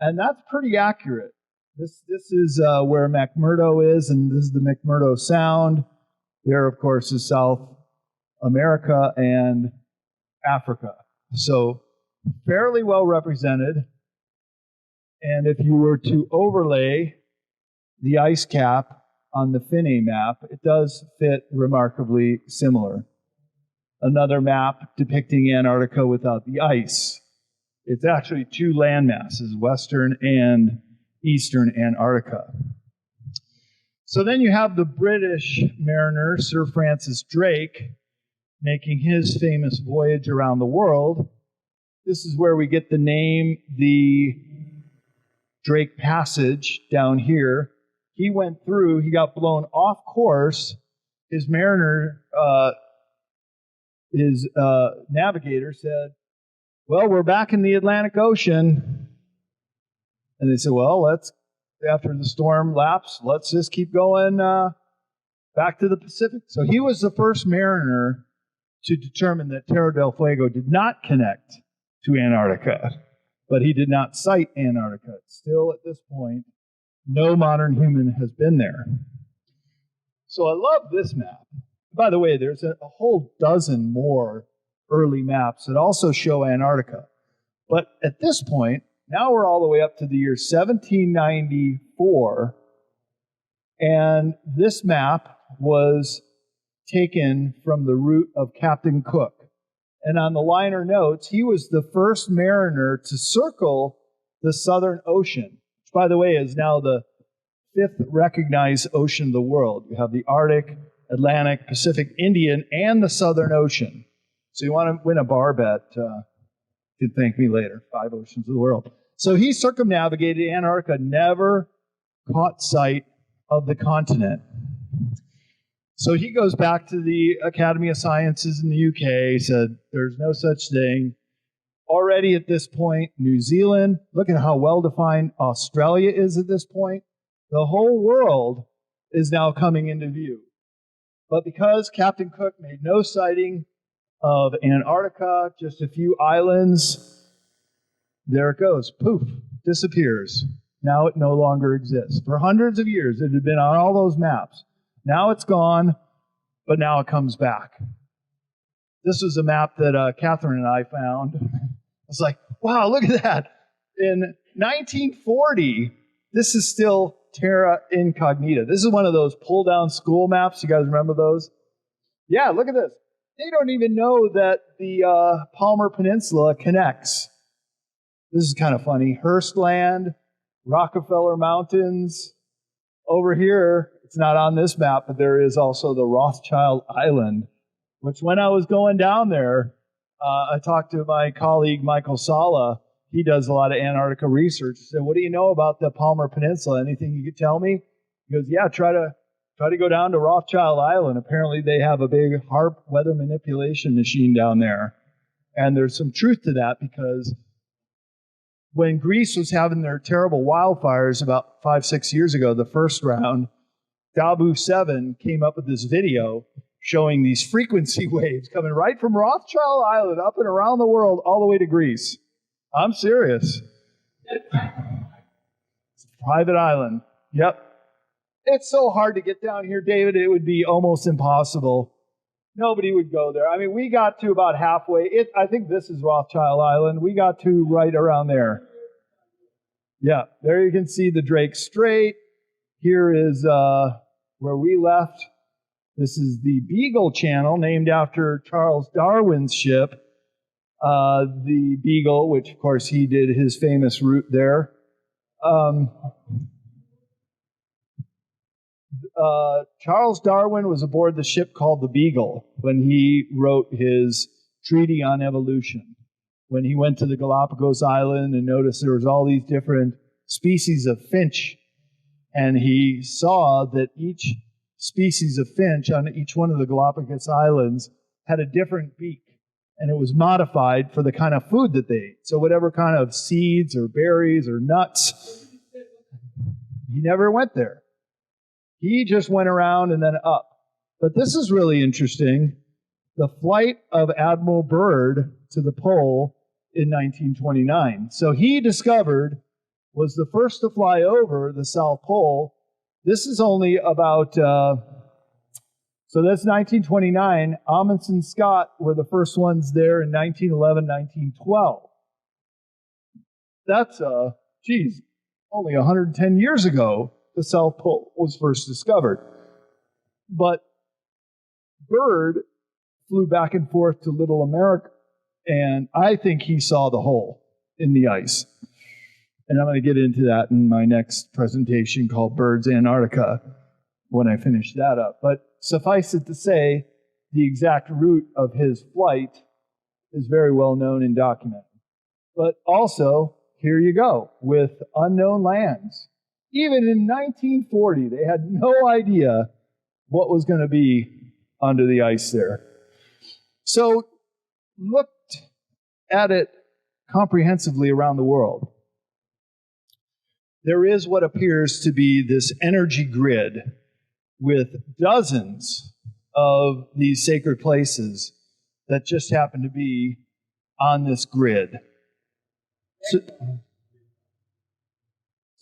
and that's pretty accurate. This is where McMurdo is, and this is the McMurdo Sound. There, of course, is South America and Africa. So fairly well represented. And if you were to overlay the ice cap on the Finney map, it does fit remarkably similar. another map depicting Antarctica without the ice. It's actually two land masses, western and eastern Antarctica. So then you have the British mariner, Sir Francis Drake, making his famous voyage around the world. This is where we get the name, the Drake Passage down here. He went through, he got blown off course. His mariner, his navigator said, well, we're back in the Atlantic Ocean. And they said, well, after the storm laps, let's just keep going back to the Pacific. So he was the first mariner to determine that Terra del Fuego did not connect to Antarctica, but he did not sight Antarctica. Still, at this point, no modern human has been there. So I love this map. By the way, there's a whole dozen more early maps that also show Antarctica. But at this point, now we're all the way up to the year 1794, and this map was taken from the route of Captain Cook. And on the liner notes, he was the first mariner to circle the Southern Ocean, which, by the way, is now the 5th recognized ocean of the world. You have the Arctic, Atlantic, Pacific, Indian, and the Southern Ocean. So you want to win a bar bet, you can thank me later, 5 oceans of the world. So he circumnavigated Antarctica, never caught sight of the continent. So he goes back to the Academy of Sciences in the UK, said there's no such thing. Already at this point, New Zealand, look at how well-defined Australia is at this point. The whole world is now coming into view. But because Captain Cook made no sighting of Antarctica, just a few islands, there it goes, poof, disappears. Now it no longer exists. For hundreds of years, it had been on all those maps. Now it's gone, but now it comes back. This was a map that Catherine and I found. I was like, wow, look at that. In 1940, this is still Terra Incognita. This is one of those pull-down school maps. You guys remember those? Yeah, look at this. They don't even know that the Palmer Peninsula connects. This is kind of funny. Hearst Land, Rockefeller Mountains. Over here, it's not on this map, but there is also the Rothschild Island, which when I was going down there, I talked to my colleague, Michael Sala. He does a lot of Antarctica research. He said, what do you know about the Palmer Peninsula? Anything you could tell me? He goes, yeah, try to go down to Rothschild Island. Apparently they have a big HARP weather manipulation machine down there. And there's some truth to that because when Greece was having their terrible wildfires about 5-6 years ago, the first round, Dabu 7 came up with this video showing these frequency waves coming right from Rothschild Island up and around the world all the way to Greece. I'm serious. It's a private island. Yep. It's so hard to get down here, David, it would be almost impossible. Nobody would go there. I mean, we got to about halfway. I think this is Rothschild Island. We got to right around there. Yeah, there you can see the Drake Strait. Here is where we left. This is the Beagle Channel, named after Charles Darwin's ship, the Beagle, which, of course, he did his famous route there. Charles Darwin was aboard the ship called the Beagle when he wrote his Treatise on Evolution. When he went to the Galapagos Island and noticed there was all these different species of finch, and he saw that each species of finch on each one of the Galapagos Islands had a different beak, and it was modified for the kind of food that they ate. So whatever kind of seeds or berries or nuts, he never went there. He just went around and then up. But this is really interesting. The flight of Admiral Byrd to the pole in 1929. So he discovered, was the first to fly over the South Pole. This is only about, so that's 1929. Amundsen Scott were the first ones there in 1911, 1912. That's, only 110 years ago, the South Pole was first discovered. But Byrd flew back and forth to Little America, and I think he saw the hole in the ice. And I'm going to get into that in my next presentation called Birds Antarctica when I finish that up. But suffice it to say, the exact route of his flight is very well known and documented. But also, here you go, with unknown lands. Even in 1940, they had no idea what was going to be under the ice there. So, looked at it comprehensively around the world. There is what appears to be this energy grid with dozens of these sacred places that just happen to be on this grid. So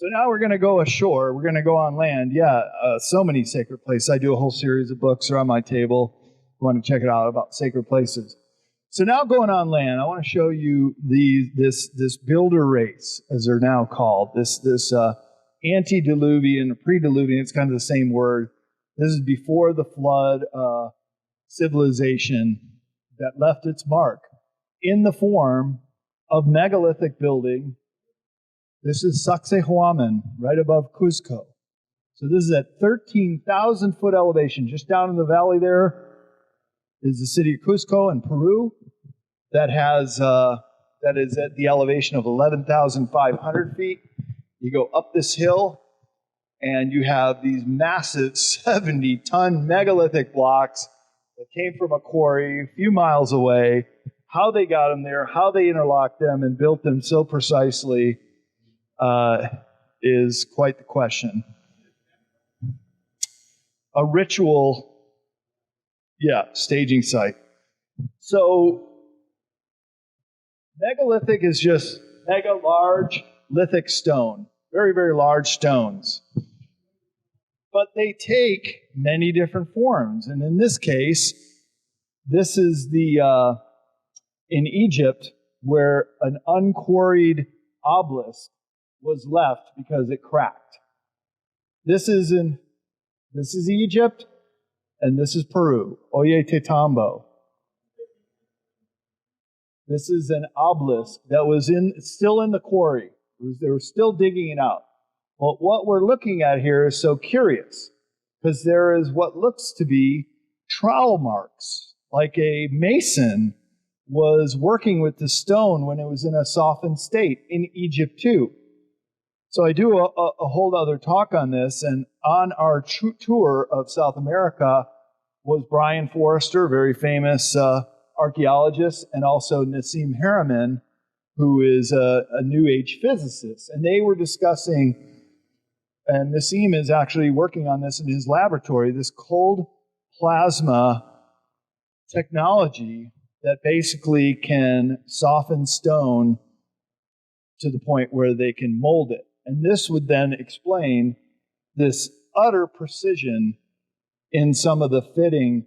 now we're going to go ashore. We're going to go on land. Yeah, so many sacred places. I do a whole series of books. They're on my table. You want to check it out about sacred places. So now going on land, I want to show you this builder race, as they're now called. This antediluvian, pre-diluvian, it's kind of the same word. This is before the flood civilization that left its mark in the form of megalithic building. This is Sacsayhuaman, right above Cuzco. So this is at 13,000 foot elevation. Just down in the valley there is the city of Cuzco in Peru. That is at the elevation of 11,500 feet. You go up this hill, and you have these massive 70-ton megalithic blocks that came from a quarry a few miles away. How they got them there, how they interlocked them and built them so precisely is quite the question. A ritual, staging site. So, megalithic is just mega large lithic stone. Very, very large stones. But they take many different forms. And in this case, this is in Egypt, where an unquarried obelisk was left because it cracked. This is Egypt, and this is Peru, Ollantaytambo. This is an obelisk that was still in the quarry. They were still digging it out. Well, what we're looking at here is so curious, because there is what looks to be trowel marks, like a mason was working with the stone when it was in a softened state in Egypt too. So I do a whole other talk on this, and on our tour of South America was Brian Forrester, very famous archaeologist, and also Nassim Haramein, who is a New Age physicist. And they were discussing, and Nassim is actually working on this in his laboratory, this cold plasma technology that basically can soften stone to the point where they can mold it. And this would then explain this utter precision in some of the fitting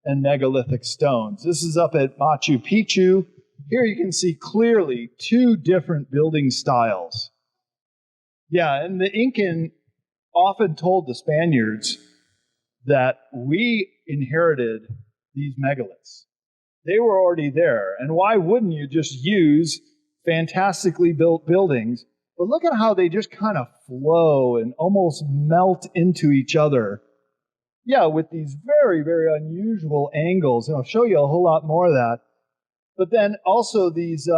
and megalithic stones. This is up at Machu Picchu. Here you can see clearly two different building styles. Yeah, and the Incan often told the Spaniards that we inherited these megaliths. They were already there, and why wouldn't you just use fantastically built buildings? But look at how they just kind of flow and almost melt into each other. Yeah, with these very, very unusual angles, and I'll show you a whole lot more of that. But then also these,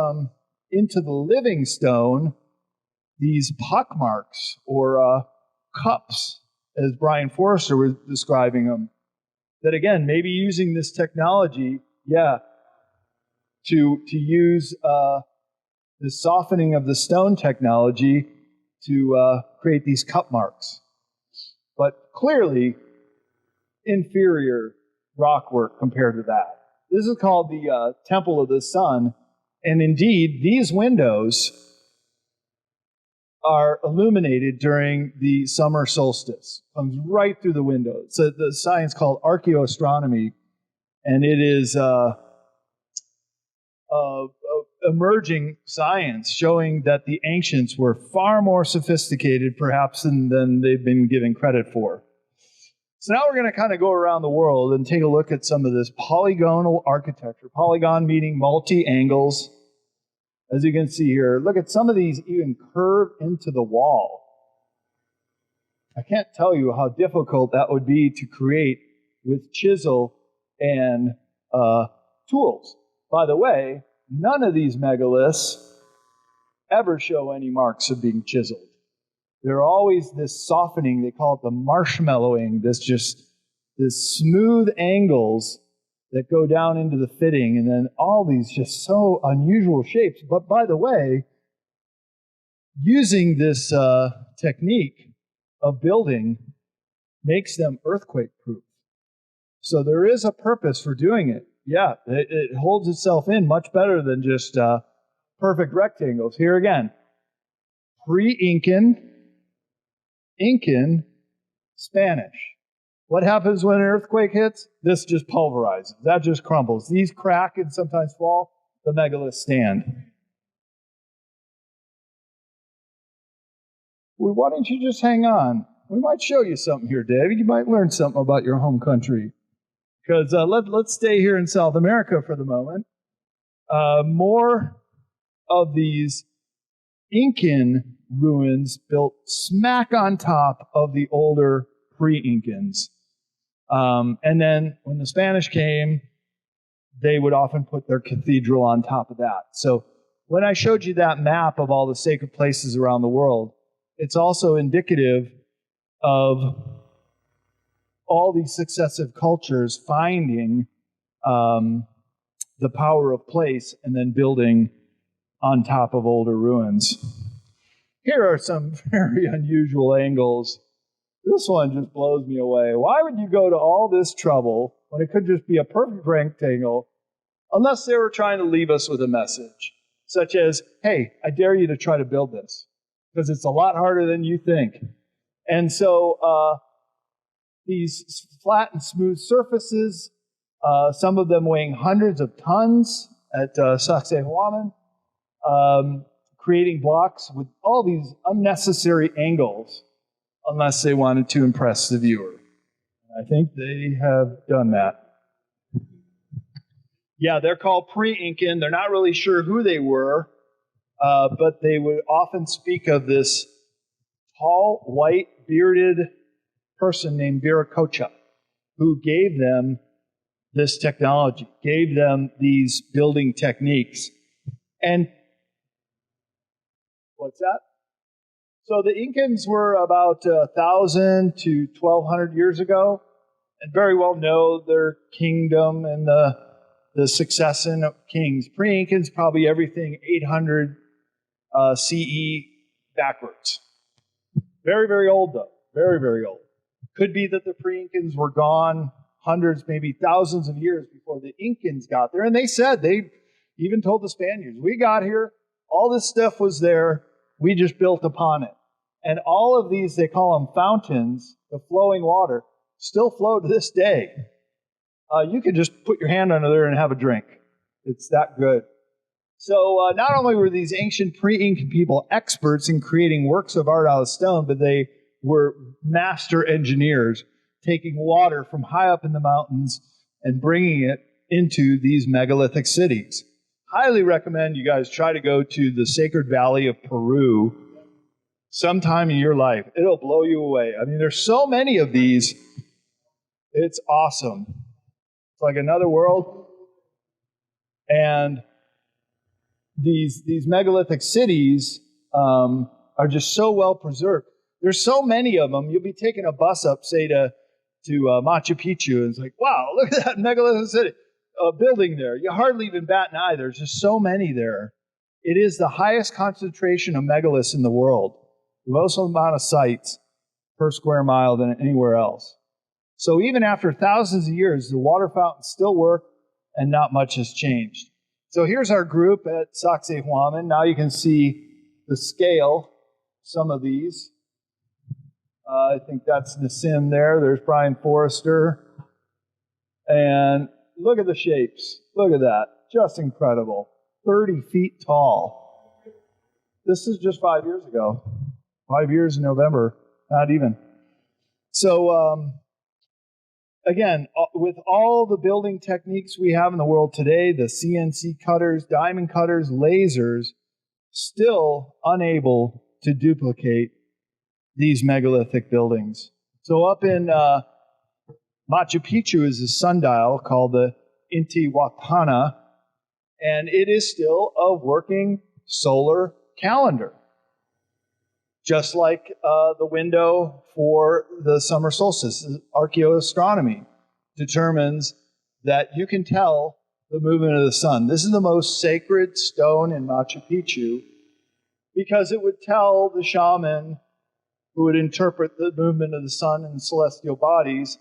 into the living stone, these pockmarks or cups, as Brian Forrester was describing them, that again, maybe using this technology, to use the softening of the stone technology to create these cup marks. But clearly, inferior rock work compared to that. This is called the Temple of the Sun, and indeed, these windows are illuminated during the summer solstice. Comes right through the window. So the science called archaeoastronomy, and it is emerging science showing that the ancients were far more sophisticated, perhaps, than they've been given credit for. So now we're going to kind of go around the world and take a look at some of this polygonal architecture. Polygon meaning multi-angles. As you can see here, look at some of these even curve into the wall. I can't tell you how difficult that would be to create with chisel and tools. By the way, none of these megaliths ever show any marks of being chiseled. They're always this softening, they call it the marshmallowing, this smooth angles that go down into the fitting, and then all these just so unusual shapes. But by the way, using this technique of building makes them earthquake-proof. So there is a purpose for doing it. Yeah, it holds itself in much better than just perfect rectangles. Here again, pre-Incan, Incan, Spanish. What happens when an earthquake hits? This just pulverizes. That just crumbles. These crack and sometimes fall. The megaliths stand. Well, why don't you just hang on? We might show you something here, David. You might learn something about your home country. Because let's stay here in South America for the moment. More of these Incan ruins built smack on top of the older pre-Incans. And then when the Spanish came, they would often put their cathedral on top of that. So when I showed you that map of all the sacred places around the world, it's also indicative of all these successive cultures finding the power of place and then building on top of older ruins. Here are some very unusual angles. This one just blows me away. Why would you go to all this trouble when it could just be a perfect rectangle, unless they were trying to leave us with a message, such as, hey, I dare you to try to build this, because it's a lot harder than you think. And so these flat and smooth surfaces, some of them weighing hundreds of tons at Sacsayhuaman, creating blocks with all these unnecessary angles, unless they wanted to impress the viewer. I think they have done that. Yeah, they're called pre-Incan. They're not really sure who they were, but they would often speak of this tall, white, bearded person named Viracocha, who gave them this technology, gave them these building techniques. And what's that? So the Incans were about 1,000 to 1,200 years ago, and very well know their kingdom and the succession of kings. Pre-Incans, probably everything 800 CE backwards. Very, very old, though. Very, very old. Could be that the pre-Incans were gone hundreds, maybe thousands of years before the Incans got there. And they said, they even told the Spaniards, we got here, all this stuff was there, we just built upon it. And all of these, they call them fountains, the flowing water, still flow to this day. You could just put your hand under there and have a drink. It's that good. So not only were these ancient pre-Incan people experts in creating works of art out of stone, but they were master engineers, taking water from high up in the mountains and bringing it into these megalithic cities. Highly recommend you guys try to go to the Sacred Valley of Peru sometime in your life. It'll blow you away. I mean, there's so many of these. It's awesome. It's like another world. And these megalithic cities are just so well preserved. There's so many of them. You'll be taking a bus up, say, to Machu Picchu, and it's like, wow, look at that megalithic city building there. You hardly even bat an eye. There's just so many there. It is the highest concentration of megaliths in the world. The most amount of sites per square mile than anywhere else. So even after thousands of years, the water fountains still work, and not much has changed. So here's our group at Sacsayhuaman. Now you can see the scale, some of these. I think that's Nassim there. There's Brian Forrester. And look at the shapes. Look at that. Just incredible. 30 feet tall. This is just 5 years ago. 5 years in November. Not even. So again, with all the building techniques we have in the world today, the CNC cutters, diamond cutters, lasers, still unable to duplicate these megalithic buildings. So up in Machu Picchu is a sundial called the Intihuatana, and it is still a working solar calendar. Just like the window for the summer solstice. Archaeoastronomy determines that you can tell the movement of the sun. This is the most sacred stone in Machu Picchu because it would tell the shaman who would interpret the movement of the sun and celestial bodies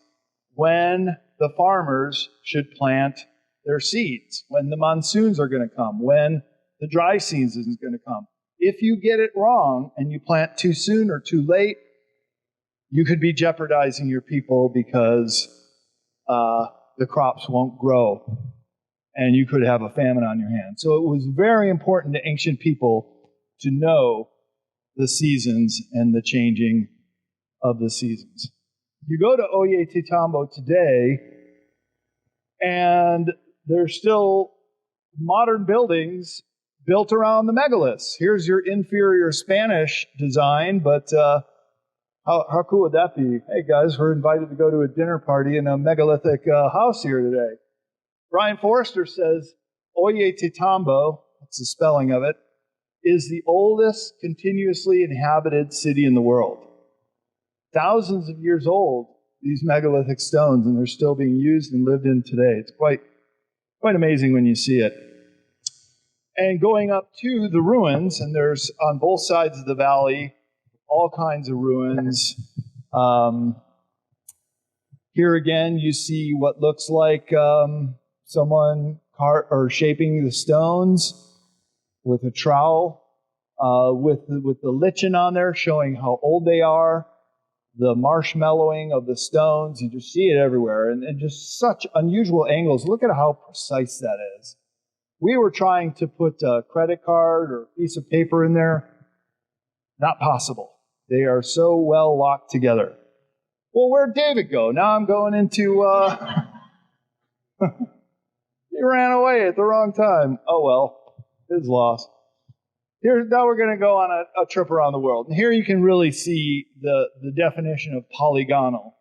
when the farmers should plant their seeds, when the monsoons are going to come, when the dry season is going to come. If you get it wrong and you plant too soon or too late, you could be jeopardizing your people because the crops won't grow and you could have a famine on your hands. So it was very important to ancient people to know the seasons and the changing of the seasons. You go to Ollantaytambo today, and there's still modern buildings built around the megaliths. Here's your inferior Spanish design, but how cool would that be? Hey guys, we're invited to go to a dinner party in a megalithic house here today. Brian Forrester says Ollantaytambo, that's the spelling of it, is the oldest continuously inhabited city in the world. Thousands of years old, these megalithic stones, and they're still being used and lived in today. It's quite amazing when you see it. And going up to the ruins, and there's on both sides of the valley all kinds of ruins. Here again, you see what looks like someone shaping the stones with a trowel, with the lichen on there showing how old they are, the marshmallowing of the stones. You just see it everywhere, and just such unusual angles. Look at how precise that is. We were trying to put a credit card or a piece of paper in there. Not possible. They are so well locked together. Well, where'd David go? Now I'm going into... He ran away at the wrong time. Oh, well. His loss. Now we're going to go on a trip around the world. And here you can really see the definition of polygonal,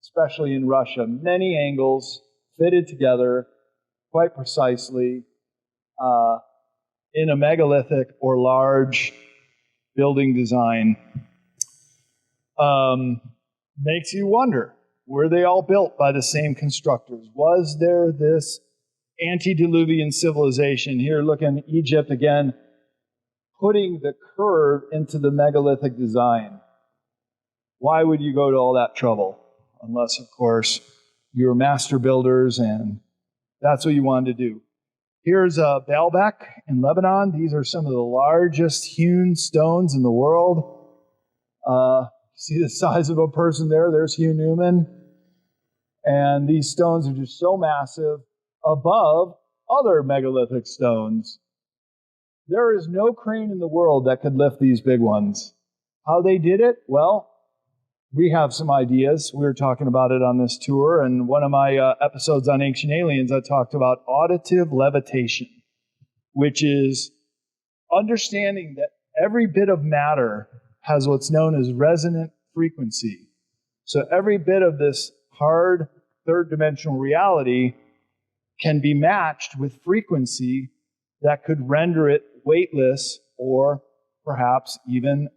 especially in Russia. Many angles fitted together quite precisely in a megalithic or large building design. Makes you wonder, were they all built by the same constructors? Was there this antediluvian civilization? Here, look in Egypt again, putting the curve into the megalithic design. Why would you go to all that trouble? Unless, of course, you're master builders and that's what you wanted to do. Here's Baalbek in Lebanon. These are some of the largest hewn stones in the world. See the size of a person there? There's Hugh Newman. And these stones are just so massive above other megalithic stones. There is no crane in the world that could lift these big ones. How they did it? Well, we have some ideas. We were talking about it on this tour, and one of my episodes on Ancient Aliens, I talked about auditive levitation, which is understanding that every bit of matter has what's known as resonant frequency. So every bit of this hard third-dimensional reality can be matched with frequency that could render it weightless or perhaps even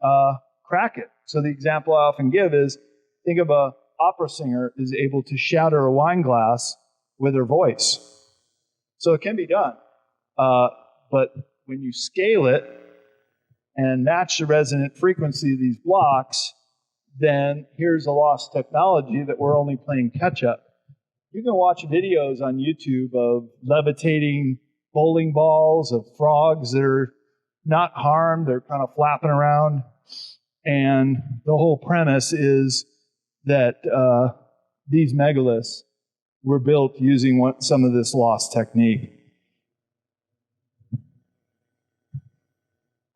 crack it. So the example I often give is, think of an opera singer is able to shatter a wine glass with her voice. So it can be done. But when you scale it and match the resonant frequency of these blocks, then here's a lost technology that we're only playing catch-up. You can watch videos on YouTube of levitating bowling balls, of frogs that are not harmed, they're kind of flapping around. And the whole premise is that these megaliths were built using some of this lost technique.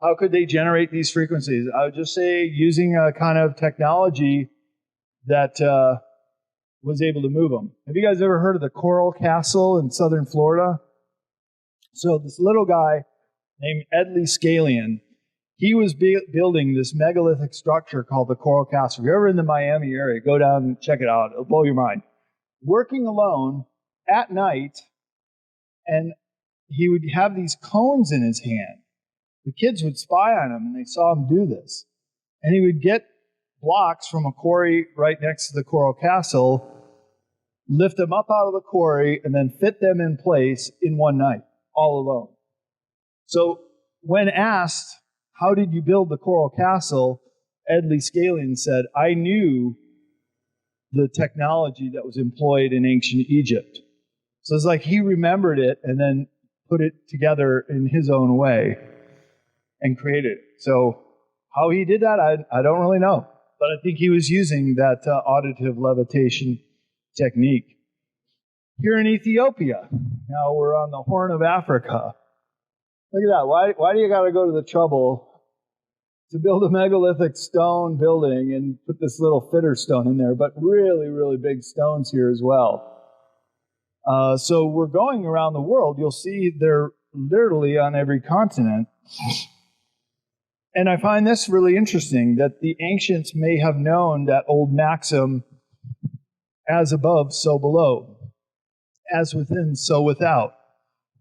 How could they generate these frequencies? I would just say using a kind of technology that was able to move them. Have you guys ever heard of the Coral Castle in southern Florida? So this little guy named Edley Scalien, he was building this megalithic structure called the Coral Castle. If you're ever in the Miami area, go down and check it out. It'll blow your mind. Working alone at night, and he would have these cones in his hand. The kids would spy on him, and they saw him do this. And he would get blocks from a quarry right next to the Coral Castle, lift them up out of the quarry, and then fit them in place in one night, all alone. So when asked, how did you build the Coral Castle, Edley Scalien said, I knew the technology that was employed in ancient Egypt. So it's like he remembered it and then put it together in his own way and created it. So how he did that, I don't really know. But I think he was using that auditive levitation technique. Here in Ethiopia, now we're on the Horn of Africa. Look at that. Why do you got to go to the trouble to build a megalithic stone building and put this little fitter stone in there, but really, really big stones here as well. So we're going around the world. You'll see they're literally on every continent. And I find this really interesting, that the ancients may have known that old maxim, as above, so below. As within, so without.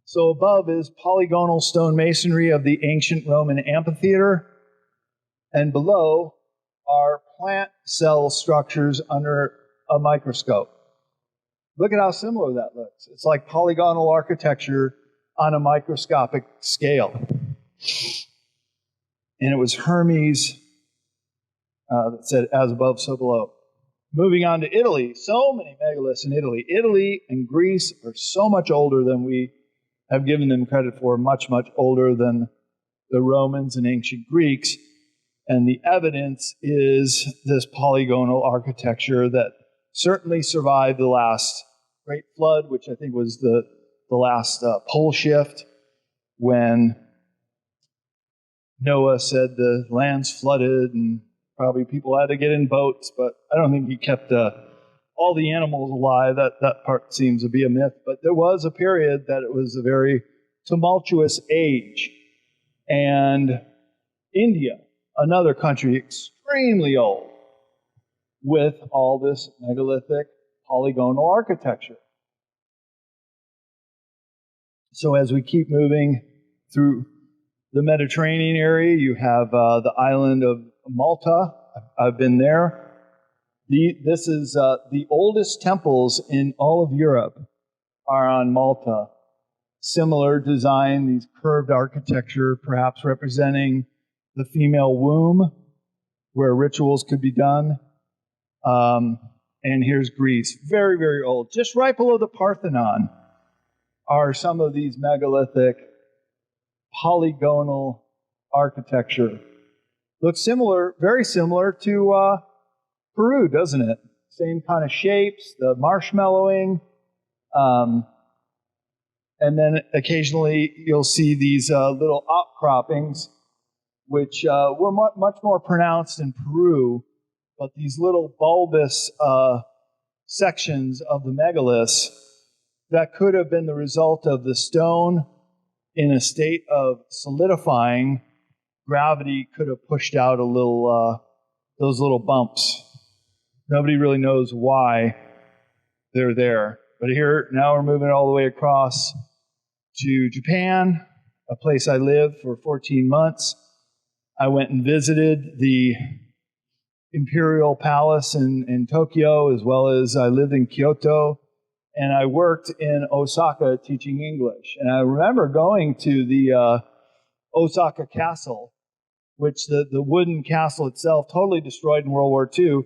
So above is polygonal stone masonry of the ancient Roman amphitheater, and below are plant cell structures under a microscope. Look at how similar that looks. It's like polygonal architecture on a microscopic scale. And it was Hermes that said, as above, so below. Moving on to Italy, so many megaliths in Italy. Italy and Greece are so much older than we have given them credit for, much, much older than the Romans and ancient Greeks. And the evidence is this polygonal architecture that certainly survived the last great flood, which I think was the last pole shift, when Noah said the land's flooded and probably people had to get in boats, but I don't think he kept all the animals alive. That part seems to be a myth. But there was a period that it was a very tumultuous age. And India, another country extremely old, with all this megalithic polygonal architecture. So as we keep moving through the Mediterranean area, you have the island of Malta. I've been there. This is the oldest temples in all of Europe are on Malta. Similar design, these curved architecture, perhaps representing the female womb, where rituals could be done. And here's Greece, very, very old. Just right below the Parthenon are some of these megalithic polygonal architecture. Looks similar, very similar to Peru, doesn't it? Same kind of shapes, the marshmallowing. And then occasionally you'll see these little outcroppings, which were much more pronounced in Peru, but these little bulbous sections of the megaliths that could have been the result of the stone in a state of solidifying. Gravity could have pushed out a little those little bumps. Nobody really knows why they're there. But here, now we're moving all the way across to Japan, a place I lived for 14 months. I went and visited the Imperial Palace in Tokyo, as well as I lived in Kyoto, and I worked in Osaka teaching English. And I remember going to the Osaka Castle, which the wooden castle itself totally destroyed in World War II,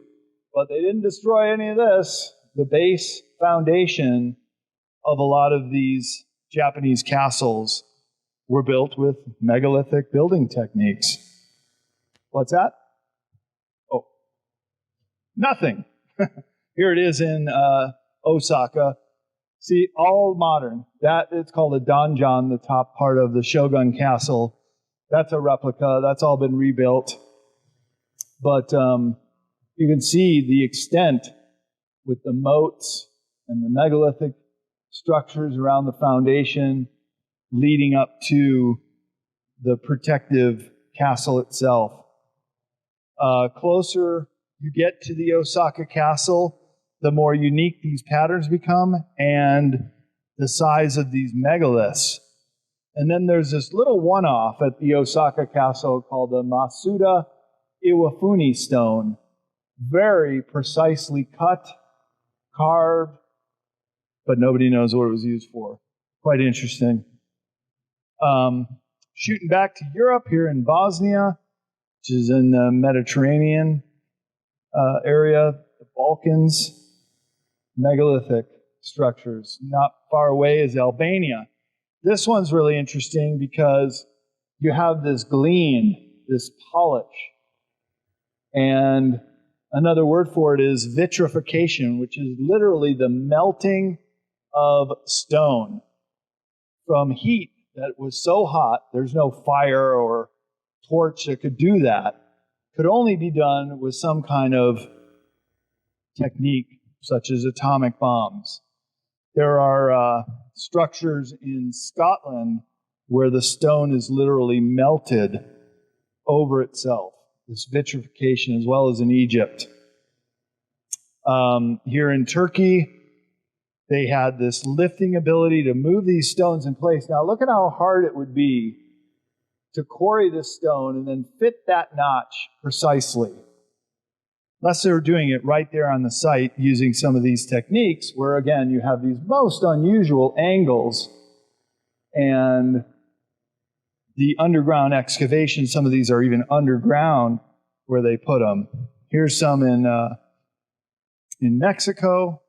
but they didn't destroy any of this. The base foundation of a lot of these Japanese castles were built with megalithic building techniques. What's that? Oh, nothing. Here it is in Osaka. See, all modern. That it's called a donjon, the top part of the Shogun Castle. That's a replica. That's all been rebuilt. But you can see the extent with the moats and the megalithic structures around the foundation leading up to the protective castle itself. Closer you get to the Osaka castle, the more unique these patterns become and the size of these megaliths. And then there's this little one-off at the Osaka castle called the Masuda Iwafuni stone. Very precisely cut, carved, but nobody knows what it was used for. Quite interesting. Shooting back to Europe here in Bosnia, which is in the Mediterranean area, the Balkans, megalithic structures. Not far away is Albania. This one's really interesting because you have this gleam, this polish. And another word for it is vitrification, which is literally the melting of stone from heat that was so hot, there's no fire or torch that could do that. Could only be done with some kind of technique, such as atomic bombs. There are structures in Scotland where the stone is literally melted over itself, this vitrification, as well as in Egypt. Here in Turkey, they had this lifting ability to move these stones in place. Now look at how hard it would be to quarry this stone and then fit that notch precisely. Unless they were doing it right there on the site using some of these techniques where, again, you have these most unusual angles and the underground excavation. Some of these are even underground where they put them. Here's some in Mexico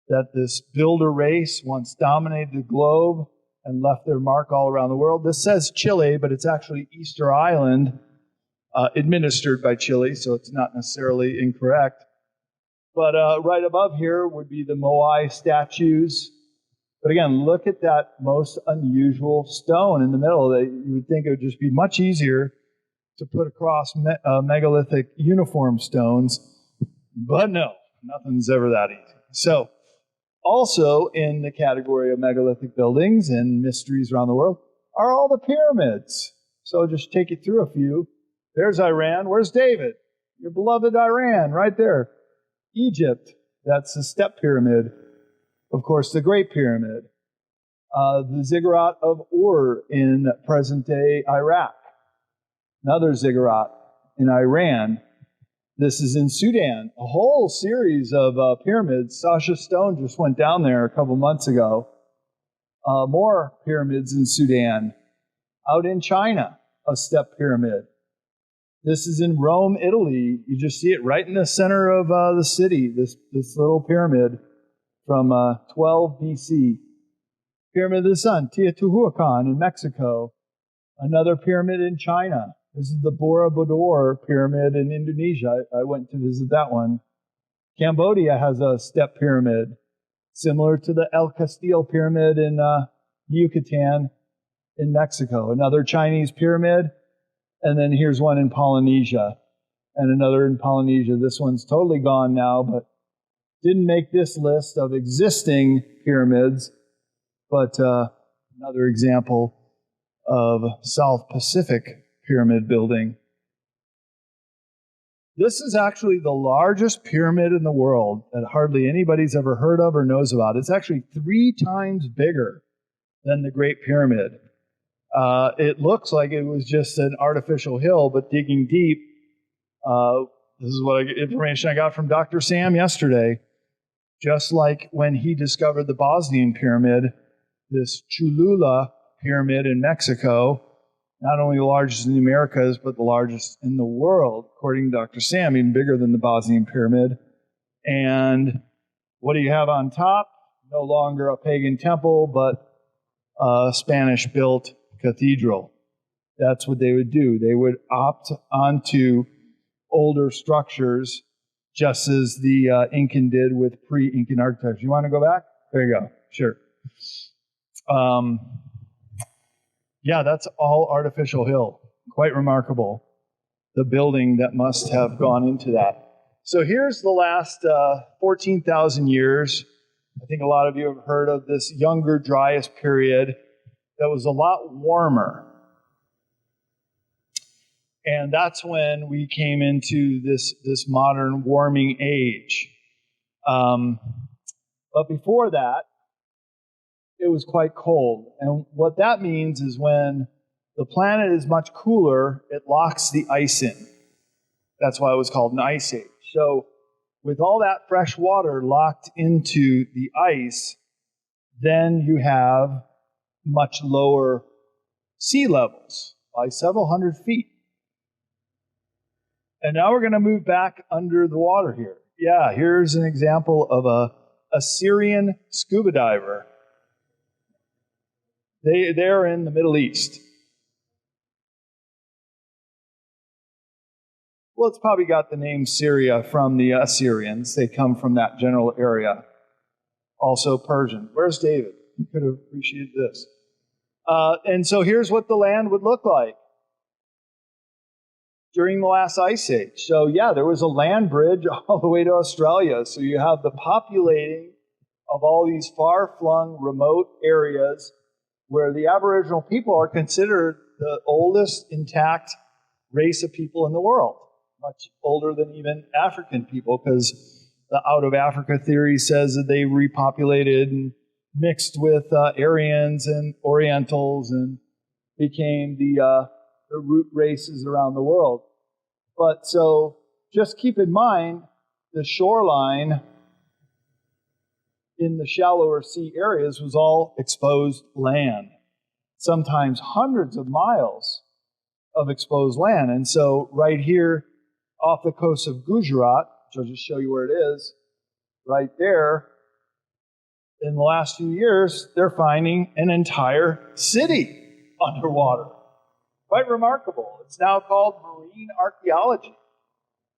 that this builder race once dominated the globe and left their mark all around the world. This says Chile, but it's actually Easter Island, administered by Chile, so it's not necessarily incorrect. But right above here would be the Moai statues. But again, look at that most unusual stone in the middle. You would think it would just be much easier to put across megalithic uniform stones, but no, nothing's ever that easy. So, also in the category of megalithic buildings and mysteries around the world are all the pyramids. So I'll just take you through a few. There's Iran. Where's David? Your beloved Iran, right there. Egypt, that's the Step Pyramid. Of course, the Great Pyramid. The Ziggurat of Ur in present-day Iraq. Another ziggurat in Iran. This is in Sudan. A whole series of pyramids. Sasha Stone just went down there a couple months ago. More pyramids in Sudan. Out in China, a step pyramid. This is in Rome, Italy. You just see it right in the center of the city, this little pyramid from 12 BC. Pyramid of the Sun, Teotihuacan in Mexico. Another pyramid in China. This is the Borobudur pyramid in Indonesia. I went to visit that one. Cambodia has a step pyramid, similar to the El Castillo pyramid in Yucatan in Mexico. Another Chinese pyramid. And then here's one in Polynesia, and another in Polynesia. This one's totally gone now, but didn't make this list of existing pyramids, but another example of South Pacific pyramid building. This is actually the largest pyramid in the world that hardly anybody's ever heard of or knows about. It's actually 3 times bigger than the Great Pyramid. It looks like it was just an artificial hill, but digging deep, this is what information I got from Dr. Sam yesterday. Just like when he discovered the Bosnian pyramid, this Cholula pyramid in Mexico, not only the largest in the Americas, but the largest in the world, according to Dr. Sam, even bigger than the Bosnian pyramid. And what do you have on top? No longer a pagan temple, but a Spanish-built cathedral. That's what they would do. They would opt onto older structures, just as the Incan did with pre-Incan architecture. You want to go back? There you go. Sure. Yeah, that's all artificial hill. Quite remarkable. The building that must have gone into that. So here's the last 14,000 years. I think a lot of you have heard of this Younger Dryas period that was a lot warmer. And that's when we came into this modern warming age. But before that, it was quite cold. And what that means is when the planet is much cooler, it locks the ice in. That's why it was called an ice age. So with all that fresh water locked into the ice, then you have much lower sea levels by several hundred feet. And now we're going to move back under the water here. Yeah, here's an example of a Syrian scuba diver. They're in the Middle East. Well, it's probably got the name Syria from the Assyrians. They come from that general area. Also Persian. Where's David? He could have appreciated this. And so here's what the land would look like during the last ice age. So yeah, there was a land bridge all the way to Australia. So you have the populating of all these far-flung remote areas where the Aboriginal people are considered the oldest intact race of people in the world. Much older than even African people, because the out of Africa theory says that they repopulated and mixed with Aryans and Orientals and became the root races around the world. But so just keep in mind the shoreline in the shallower sea areas was all exposed land, sometimes hundreds of miles of exposed land. And so right here off the coast of Gujarat, which I'll just show you where it is, right there, in the last few years, they're finding an entire city underwater. Quite remarkable. It's now called marine archaeology,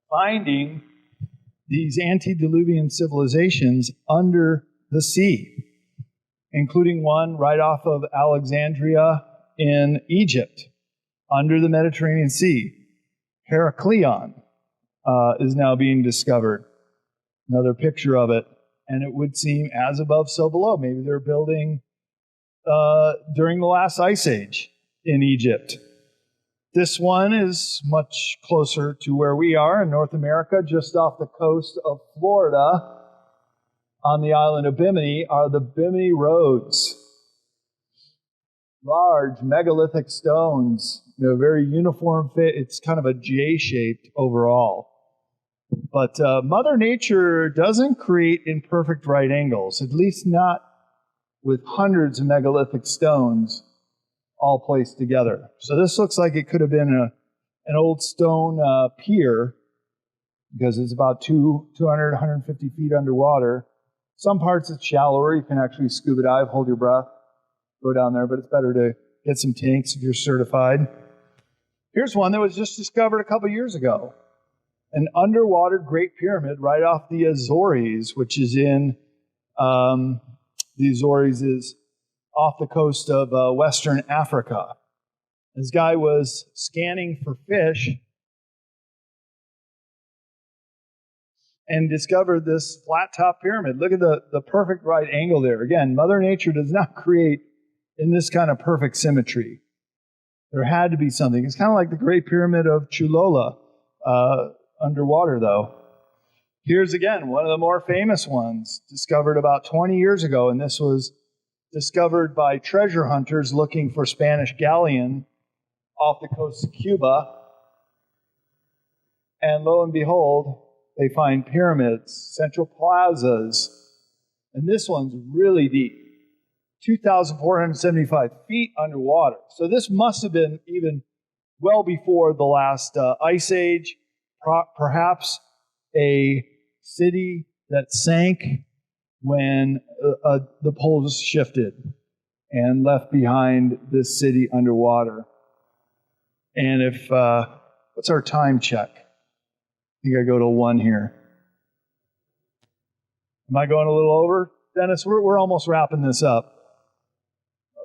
finding these antediluvian civilizations under the sea, including one right off of Alexandria in Egypt, under the Mediterranean Sea. Heracleion is now being discovered. Another picture of it. And it would seem as above, so below. Maybe they're building during the last ice age in Egypt. This one is much closer to where we are in North America, just off the coast of Florida. On the island of Bimini are the Bimini Roads. Large megalithic stones, very uniform fit. It's kind of a J-shaped overall. But Mother Nature doesn't create in perfect right angles, at least not with hundreds of megalithic stones all placed together. So this looks like it could have been an old stone pier, because it's about 200, 150 feet underwater. Some parts it's shallower. You can actually scuba dive, hold your breath, go down there, but it's better to get some tanks if you're certified. Here's one that was just discovered a couple years ago. An underwater Great Pyramid right off the Azores, which is in, the Azores is off the coast of Western Africa. This guy was scanning for fish and discovered this flat-top pyramid. Look at the perfect right angle there. Again, Mother Nature does not create in this kind of perfect symmetry. There had to be something. It's kind of like the Great Pyramid of Cholula, underwater though. Here's again one of the more famous ones, discovered about 20 years ago, and this was discovered by treasure hunters looking for Spanish galleon off the coast of Cuba. And lo and behold, they find pyramids, central plazas, and this one's really deep, 2,475 feet underwater. So this must have been even well before the last ice age, perhaps a city that sank when the poles shifted and left behind this city underwater. And if, what's our time check? I think I go to 1 here. Am I going a little over? Dennis, we're almost wrapping this up.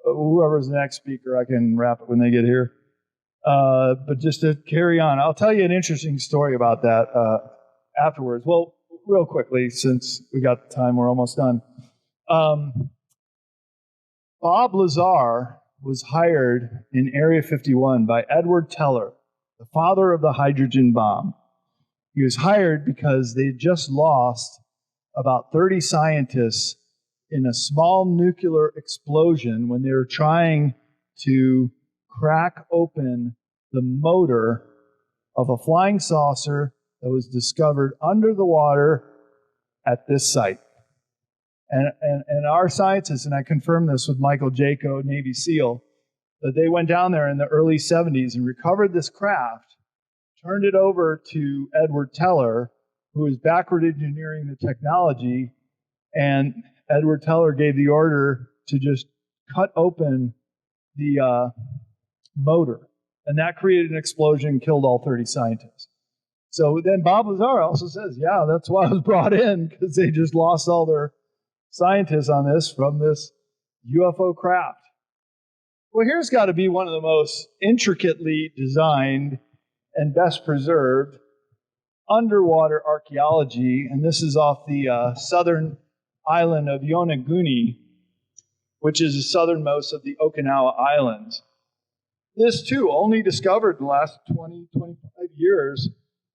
Whoever's the next speaker, I can wrap it when they get here. But just to carry on, I'll tell you an interesting story about that. afterwards. Well, real quickly, since we got the time, we're almost done. Bob Lazar was hired in Area 51 by Edward Teller, the father of the hydrogen bomb. He was hired because they had just lost about 30 scientists in a small nuclear explosion when they were trying to crack open the motor of a flying saucer that was discovered under the water at this site. And our scientists, and I confirmed this with Michael Jaco, Navy SEAL, that they went down there in the early 70s and recovered this craft, turned it over to Edward Teller, who was backward engineering the technology, and Edward Teller gave the order to just cut open the motor. And that created an explosion and killed all 30 scientists. So then Bob Lazar also says, yeah, that's why I was brought in, because they just lost all their scientists on this from this UFO craft. Well, here's got to be one of the most intricately designed and best preserved underwater archaeology, and this is off the southern island of Yonaguni, which is the southernmost of the Okinawa Islands. This, too, only discovered in the last 20, 25 years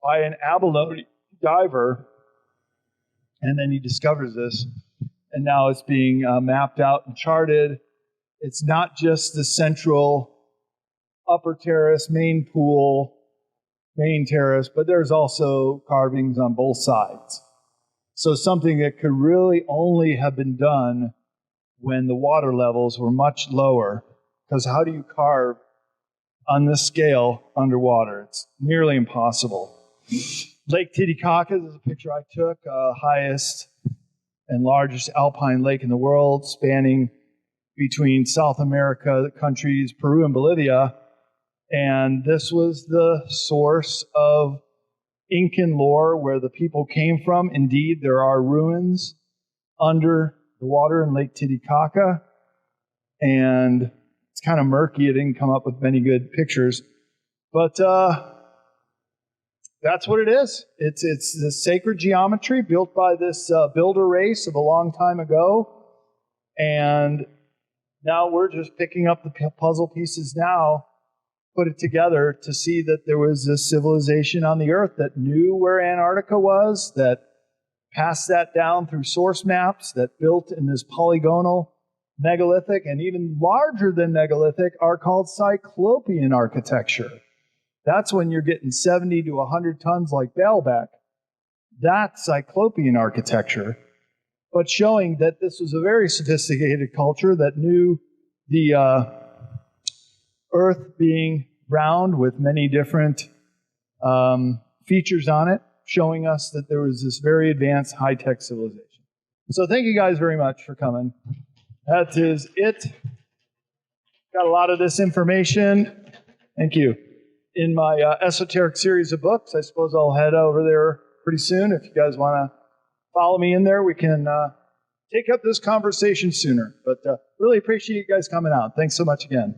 by an abalone diver, and then he discovers this, and now it's being mapped out and charted. It's not just the central upper terrace, main pool, main terrace, but there's also carvings on both sides. So something that could really only have been done when the water levels were much lower, because how do you carve on this scale underwater? It's nearly impossible. Lake Titicaca is a picture I took, highest and largest alpine lake in the world, spanning between South America, the countries Peru and Bolivia. And this was the source of Incan lore, where the people came from. Indeed, there are ruins under the water in Lake Titicaca, and it's kind of murky. It didn't come up with many good pictures, but that's what it is. It's the sacred geometry built by this builder race of a long time ago, and now we're just picking up the puzzle pieces now, put it together to see that there was a civilization on the Earth that knew where Antarctica was, that passed that down through source maps, that built in this polygonal megalithic, and even larger than megalithic, are called Cyclopean architecture. That's when you're getting 70 to 100 tons like Baalbek. That's Cyclopean architecture, but showing that this was a very sophisticated culture that knew the Earth being round with many different features on it, showing us that there was this very advanced high-tech civilization. So thank you guys very much for coming. That is it. Got a lot of this information. Thank you. In my esoteric series of books, I suppose I'll head over there pretty soon. If you guys want to follow me in there, we can take up this conversation sooner. But really appreciate you guys coming out. Thanks so much again.